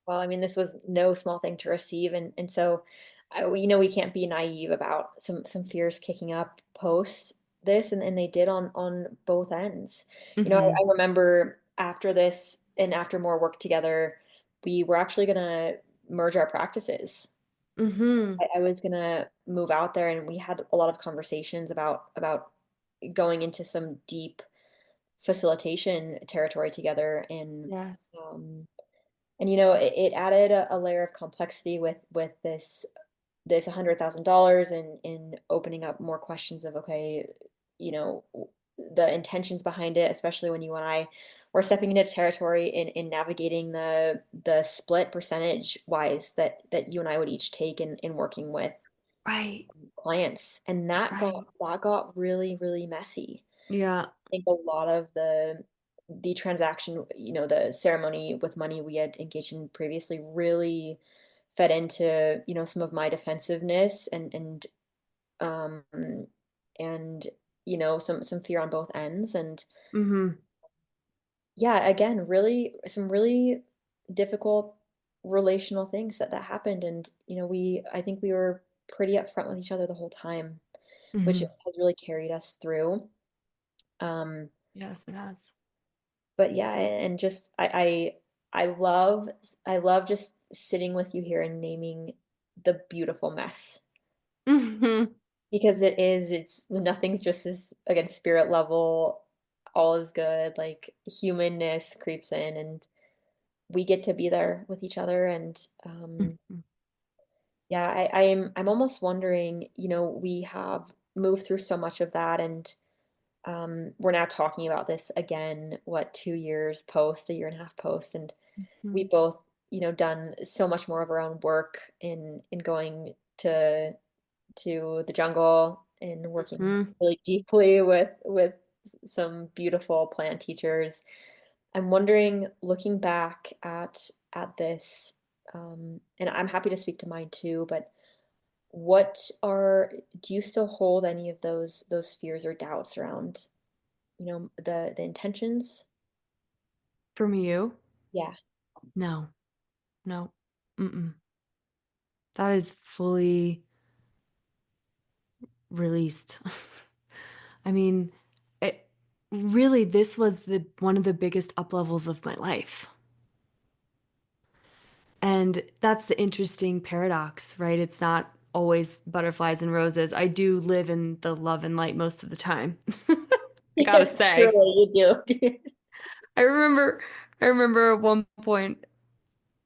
Well, I mean, this was no small thing to receive, and so, we can't be naive about some fears kicking up post this, and they did on both ends. Hmm. I remember after this and after more work together, we were actually gonna merge our practices. Hmm. I was gonna move out there, and we had a lot of conversations about going into some deep facilitation territory together. Yes. And it added a layer of complexity with this $100,000, in opening up more questions of, okay, you know the intentions behind it, especially when you and I were stepping into territory in navigating the split percentage wise that you and I would each take in working with Right. clients. And Right. that got really, really messy. Yeah. I think a lot of the transaction, the ceremony with money we had engaged in previously, really fed into, some of my defensiveness, um and some fear on both ends. And Hmm. yeah, again, really some really difficult relational things that happened. And I think we were pretty upfront with each other the whole time, which Hmm. has really carried us through. um Yes, it has. but yeah, and just, I love I love just sitting with you here and naming the beautiful mess Mhm. because it's nothing's just as again spirit level, all is good, like humanness creeps in and we get to be there with each other and Mhm. yeah, I'm almost wondering, we have moved through so much of that and we're now talking about this again, what, 2 years post, a year and a half post, and we Mhm. both, done so much more of our own work in going to the jungle and working Mhm. really deeply with some beautiful plant teachers. I'm wondering, looking back at this, and I'm happy to speak to mine too, but what are do you still hold any of those fears or doubts around, the intentions? From you? Yeah. No, no. Mm-mm. That is fully released. I mean, it really, this was the one of the biggest up levels of my life. And that's the interesting paradox, right? It's not always butterflies and roses. I do live in the love and light most of the time. I gotta Yes, say. truly, you do. I remember I remember at one point,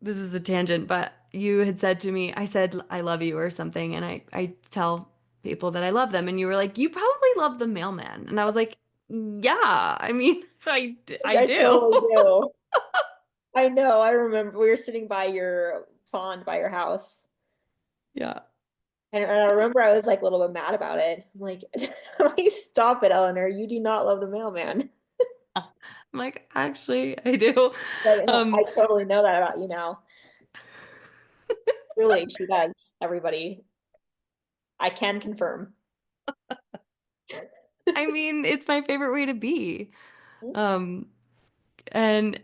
this is a tangent, but you had said to me, I said I love you or something, and I tell people that I love them, and you were like, you probably love the mailman. And I was like, yeah, I mean, I I do. totally do. I know, I remember we were sitting by your pond by your house, Yeah. and I remember I was, like, a little bit mad about it. I'm like, "Like, stop it, Eleanor, you do not love the mailman." I'm like, actually, I do. Like, I Um, totally know that about you now. Truly, she does, everybody. I can confirm. I mean, it's my favorite way to be. Mhm, Um, and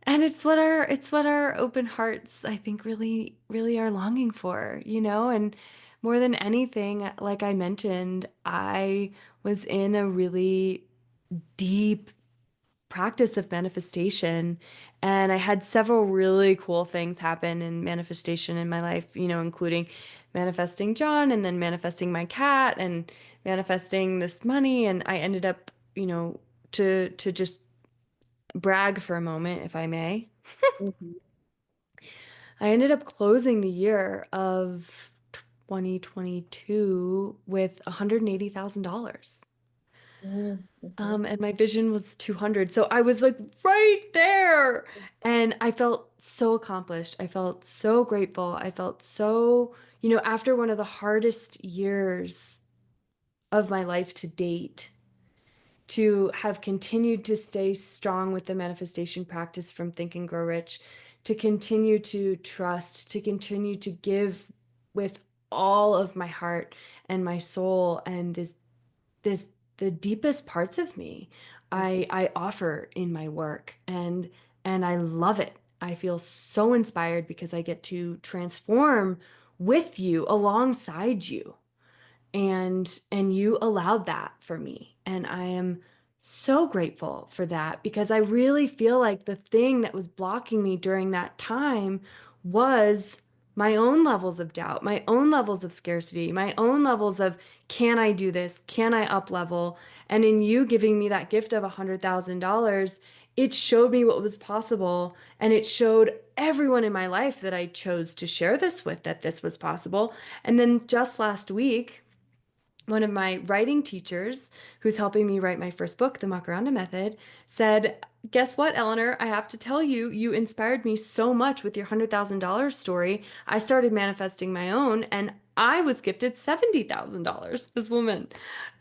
it's what our open hearts, I think, really, really are longing for, you know? And more than anything, like I mentioned, I was in a really deep practice of manifestation. And I had several really cool things happen in manifestation in my life, including manifesting John and then manifesting my cat and manifesting this money. And I ended up, to just brag for a moment, if I may. mhm, I ended up closing the year of 2022 with $180,000. mhm, mhm, And my vision was 200. So I was like right there. And I felt so accomplished. I felt so grateful. I felt so, after one of the hardest years of my life to date, to have continued to stay strong with the manifestation practice from Think and Grow Rich, to continue to trust, to continue to give with all of my heart and my soul and this the deepest parts of me mhm, I offer in my work and I love it. I feel so inspired because I get to transform with you alongside you and you allowed that for me and I am so grateful for that because I really feel like the thing that was blocking me during that time was my own levels of doubt, my own levels of scarcity, my own levels of can I do this, can I up level? And in you giving me that gift of $100,000, it showed me what was possible and it showed everyone in my life that I chose to share this with that this was possible. And then just last week, one of my writing teachers, who's helping me write my first book, The Macaranda Method, said, guess what, Eleanor? I have to tell you, you inspired me so much with your $100,000 story. I started manifesting my own and I was gifted $70,000, this woman.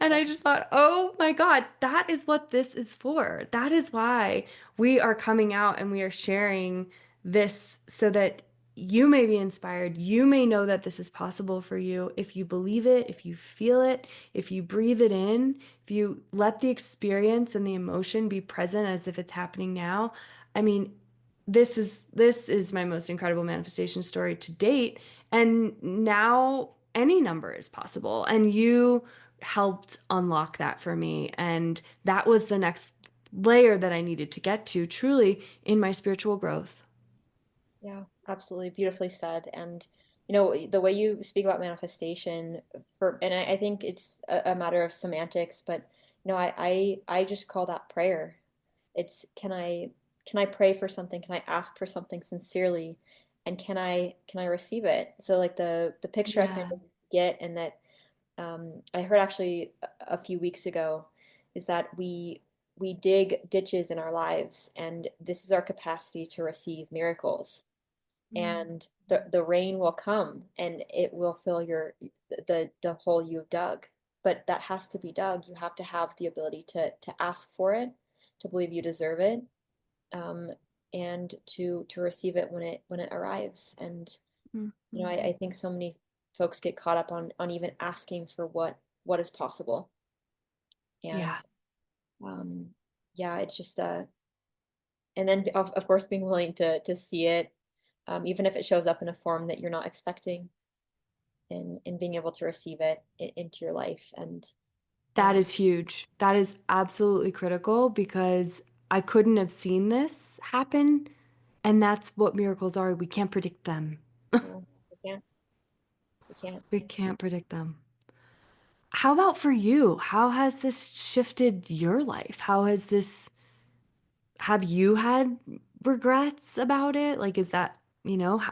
And I just thought, oh my God, that is what this is for. That is why we are coming out and we are sharing this so that you may be inspired. You may know that this is possible for you if you believe it, if you feel it, if you breathe it in, if you let the experience and the emotion be present as if it's happening now. I mean, this is my most incredible manifestation story to date, and now any number is possible. And you helped unlock that for me, and that was the next layer that I needed to get to truly in my spiritual growth. Yeah, absolutely. Beautifully said. And you know, the way you speak about manifestation and I think it's a matter of semantics, but you know, I just call that prayer. It's can I pray for something? Can I ask for something sincerely? And can I receive it? So like the picture I kind Yeah. of get and that I heard actually a few weeks ago is that we dig ditches in our lives, and this is our capacity to receive miracles. Mm, And the rain will come, and it will fill the hole you've dug. But that has to be dug. You have to have the ability to ask for it, to believe you deserve it, um, and to receive it when it arrives. And mm, you know, mm. I think so many folks get caught up on even asking for what is possible. And Yeah. um, yeah, it's just and then of course being willing to see it, even if it shows up in a form that you're not expecting, and being able to receive it into your life. And That um, is huge. That is absolutely critical because I couldn't have seen this happen. And that's what miracles are. We can't predict them. no, we can't. We can't predict them. How about for you? How has this shifted your life? Have you had regrets about it? Like, is that,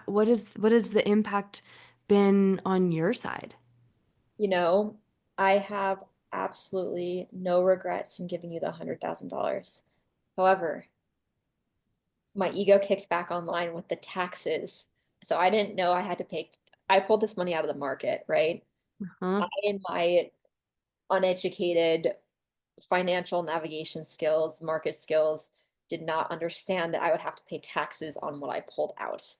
what has the impact been on your side? You know, I have absolutely no regrets in giving you the $100,000. However, my ego kicked back online with the taxes. So I didn't know I had to pay. I pulled this money out of the market, right? Huh? I, in my uneducated financial navigation skills, market skills, did not understand that I would have to pay taxes on what I pulled out.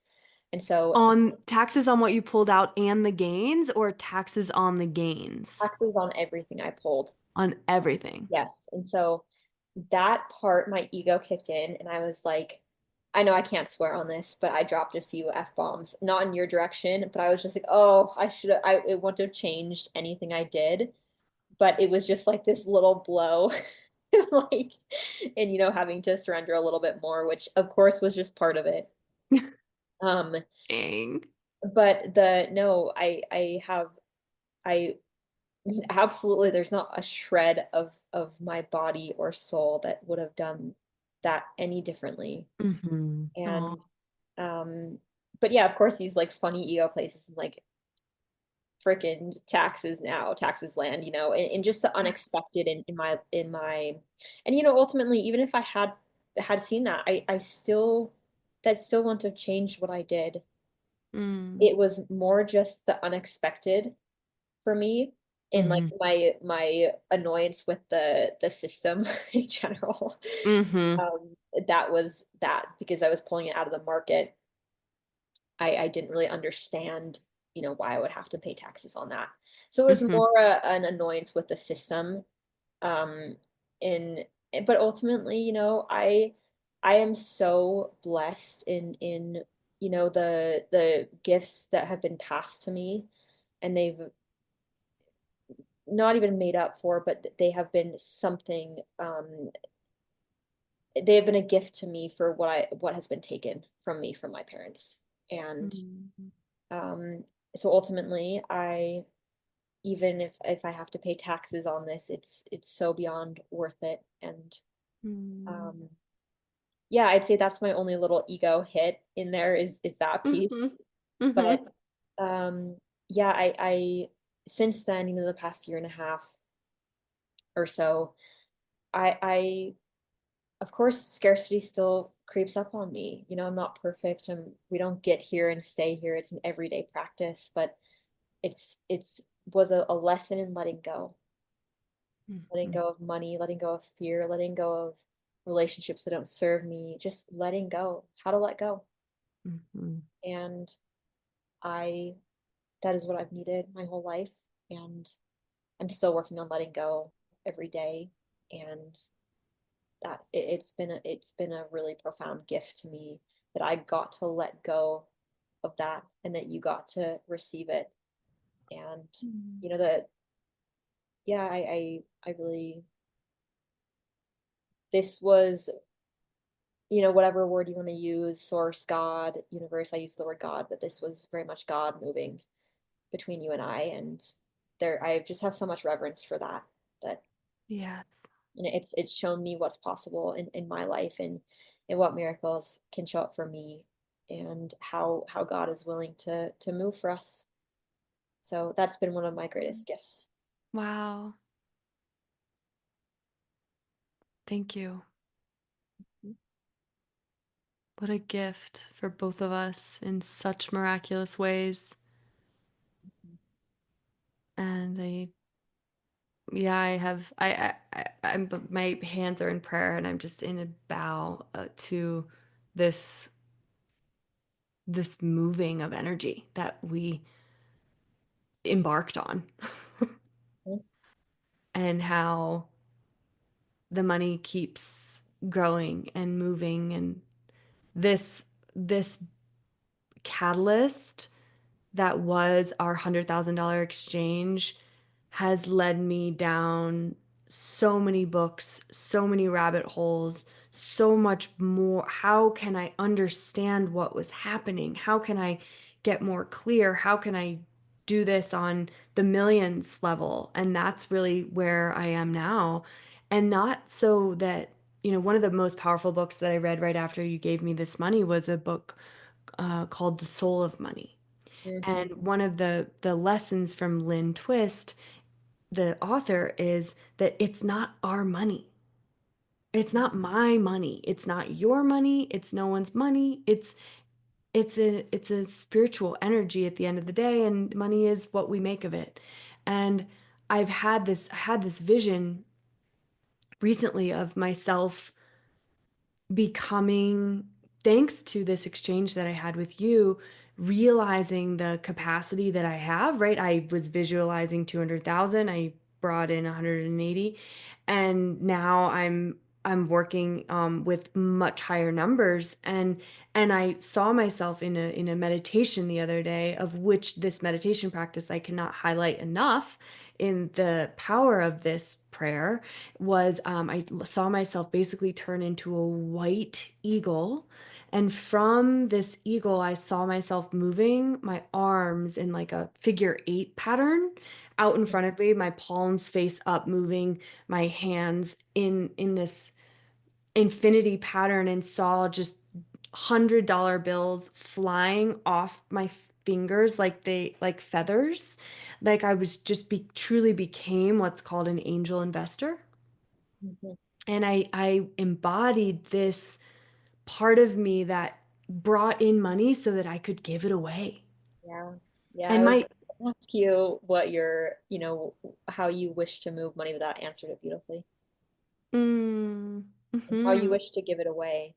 And so On taxes on what you pulled out and the gains, or taxes on the gains? taxes on everything I pulled. On everything. Yes. And so that part, my ego kicked in, and I was like, I know I can't swear on this, but I dropped a few F-bombs, not in your direction, but I was just like, oh, it wouldn't have changed anything I did. But it was just like this little blow, like, and you know, having to surrender a little bit more, which of course was just part of it. Um, Dang. but no, I absolutely, there's not a shred of my body or soul that would have done that any differently. Mm-hmm. And Oh. um, but yeah, of course, these like funny ego places like freaking taxes now, taxes land, you know, and just the unexpected in my, and you know, ultimately, even if I had seen that, I still that still wouldn't have changed what I did. Mm. It was more just the unexpected for me, and like Mm-hmm. my annoyance with the system in general. Mm-hmm. Um, that was that because I was pulling it out of the market. I didn't really understand, you know, why I would have to pay taxes on that. So it was Mm-hmm. more an annoyance with the system. Um, in but ultimately, you know, I am so blessed in you know the gifts that have been passed to me, and they've not even made up for, but they have been something. They have been a gift to me for what has been taken from me from my parents, and Mm-hmm. um, so ultimately, I even if I have to pay taxes on this, it's so beyond worth it. And um, yeah, I'd say that's my only little ego hit in there is that piece. Mm-hmm. But Mm-hmm. um, yeah, I since then, you know, the past year and a half or so, I of course scarcity still creeps up on me. You know, I'm not perfect, and we don't get here and stay here. It's an everyday practice, but it's was a lesson in letting Mm-hmm. go of money, letting go of fear, letting go of relationships that don't serve me, just letting go, how to let go. Mm-hmm. And I, that is what I've needed my whole life. And I'm still working on letting go every day. And it's been a really profound gift to me that I got to let go of that and that you got to receive it. And, you know, that, yeah, I really this was, you know, whatever word you want to use, source, God, universe. I use the word God, but this was very much God moving between you and I. And there, I just have so much reverence for that, that, Yes. and it's shown me what's possible in my life, and what miracles can show up for me, and how God is willing to move for us. So that's been one of my greatest gifts. Wow. Thank you. What a gift for both of us in such miraculous ways. And yeah, I have, I'm, my hands are in prayer and I'm just in a bow to this, this moving of energy that we embarked on and how the money keeps growing and moving and this catalyst that was our $100,000 exchange has led me down so many books, so many rabbit holes, so much more. How can I understand what was happening? How can I get more clear? How can I do this on the millions level? And that's really where I am now. And not so that, one of the most powerful books that I read right after you gave me this money was a book called The Soul of Money. Mm-hmm. And one of the lessons from Lynn Twist, the author, is that it's not our money. It's not my money. It's not your money. It's no one's money. It's a spiritual energy at the end of the day, and money is what we make of it. And I had this vision recently of myself becoming, thanks to this exchange that I had with you, realizing the capacity that I have, right? I was visualizing 200,000, I brought in 180, and now I'm working with much higher numbers, and I saw myself in a meditation the other day, of which this meditation practice I cannot highlight enough in the power of this prayer was I saw myself basically turn into a white eagle. And from this eagle, I saw myself moving my arms in like a figure 8 pattern out in front of me, my palms face up, moving my hands in this infinity pattern, and saw just $100 bills flying off my fingers like they like feathers. Like I was just truly became what's called an angel investor. Mm-hmm. And I embodied this part of me that brought in money so that I could give it away. Yeah. Yeah, I And was my gonna ask you what your, how you wish to move money, but that answered it beautifully. mm, And how you mhm, wish to give it away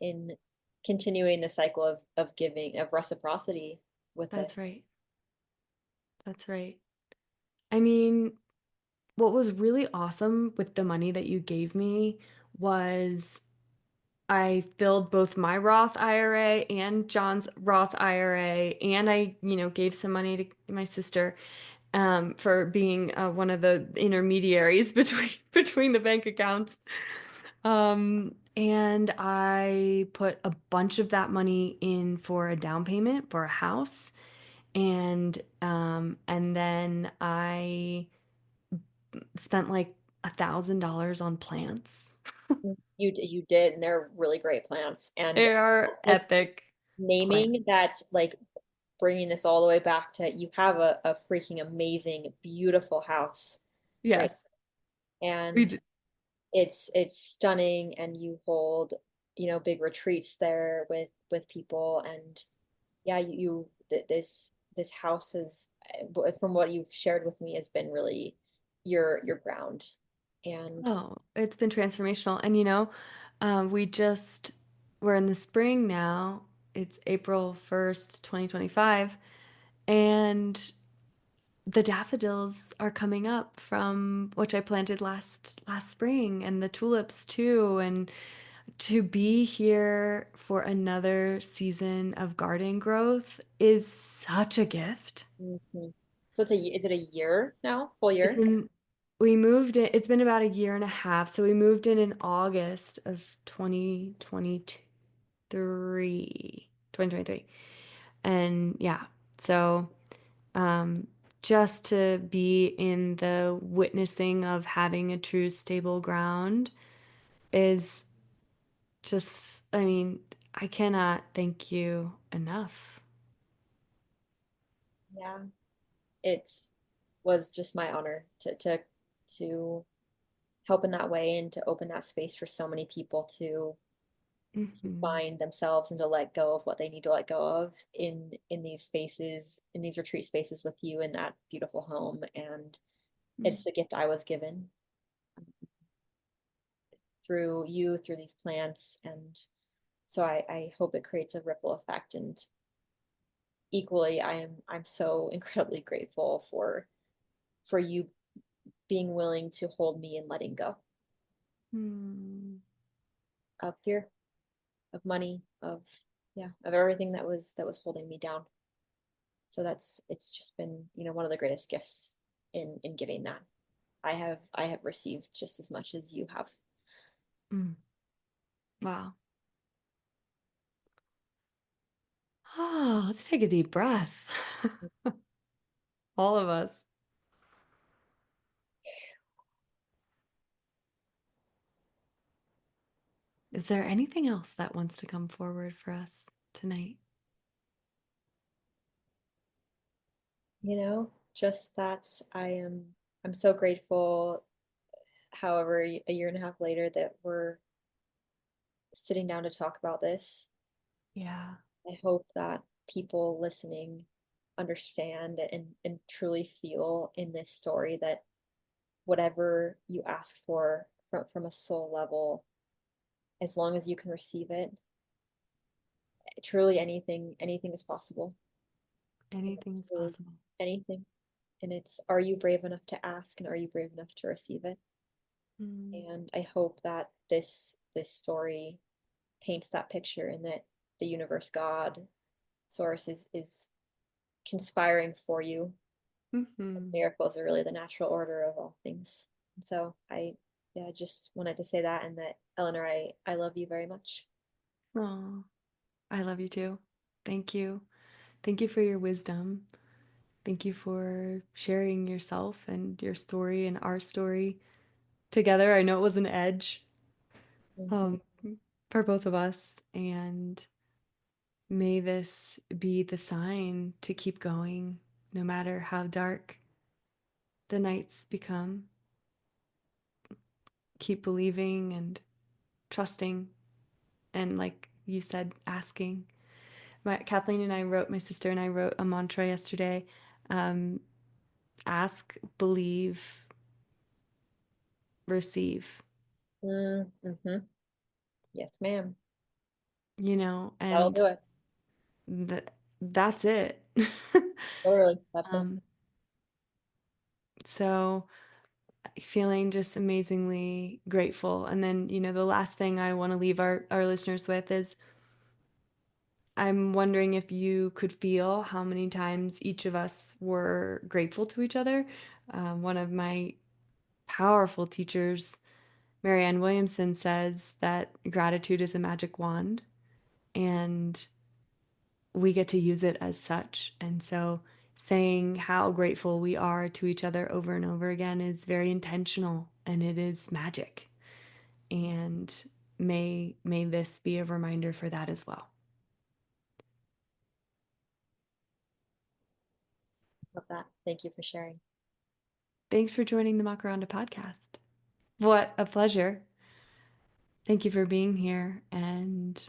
in continuing the cycle of giving, of reciprocity with this. that's right. That's right. I mean, what was really awesome with the money that you gave me was I filled both my Roth IRA and John's Roth IRA, and I, gave some money to my sister for being one of the intermediaries between the bank accounts. And I put a bunch of that money in for a down payment for a house, and then I spent like $1,000 on plants. You did, and they're really great plants. And They are just epic plants. naming that, like bringing this all the way back to, you have a freaking amazing, beautiful house right Yes, now. we And d it's stunning, and you hold, big retreats there with people. And yeah, this house is, from what you've shared with me, has been really your ground. And Oh, it's been transformational. And we just we're in the spring now. It's April 1st, 2025, and the daffodils are coming up from which I planted last spring, and the tulips too. And to be here for another season of garden growth is such a gift. mhm. So is it a year now? Full It's year? in we moved in, it's been about a year and a half. So we moved in August of 2023. And yeah, so um, just to be in the witnessing of having a true stable ground is just, I mean, I cannot thank you enough. Yeah, it's was just my honor to help in that way and to open that space for so many people to Hmm. find themselves and to let go of what they need to let go of in these spaces, in these retreat spaces with you in that beautiful home. And it's the gift I was given through you, through these plants. And so I hope it creates a ripple effect. And equally, I'm so incredibly grateful for you being willing to hold me and letting go Hmm. of fear, of money, of yeah, of everything that was holding me down. So that's it's just been, one of the greatest gifts in giving that. I have received just as much as you have. Mm. Wow. Oh, let's take a deep breath. All of us. Is there anything else that wants to come forward for us tonight? Just that I'm so grateful, however, a year and a half later that we're sitting down to talk about this. Yeah. I hope that people listening understand and truly feel in this story that whatever you ask for from a soul level, as long as you can receive it, truly anything is possible. Anything is Really possible. anything. And it's, are you brave enough to ask and are you brave enough to receive it? Mm. And I hope that this story paints that picture and that the universe, God, source is conspiring for you. Hmm. Miracles are really the natural order of all things. And so I just wanted to say that, and that Eleanor, I love you very much. Oh, I love you too. Thank you. Thank you for your wisdom. Thank you for sharing yourself and your story and our story together. I know it was an edge, Mhm. um, for both of us, and may this be the sign to keep going, no matter how dark the nights become. Keep believing and trusting, and like you said, asking. Kathleen and I wrote, my sister and I wrote a mantra yesterday. Um, Ask, believe, receive, Mm-hmm. Yes, ma'am. That'll do and it. th that's it. Literally, that's it. Um, so feeling just amazingly grateful. And then, the last thing I want to leave our listeners with is I'm wondering if you could feel how many times each of us were grateful to each other. One of my powerful teachers, Marianne Williamson, says that gratitude is a magic wand, and we get to use it as such. And so saying how grateful we are to each other over and over again is very intentional, and it is magic. And may this be a reminder for that as well. Love that. Thank you for sharing. Thanks for joining the Macaranda podcast. What a pleasure. Thank you for being here, and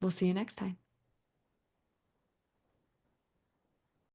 we'll see you next time.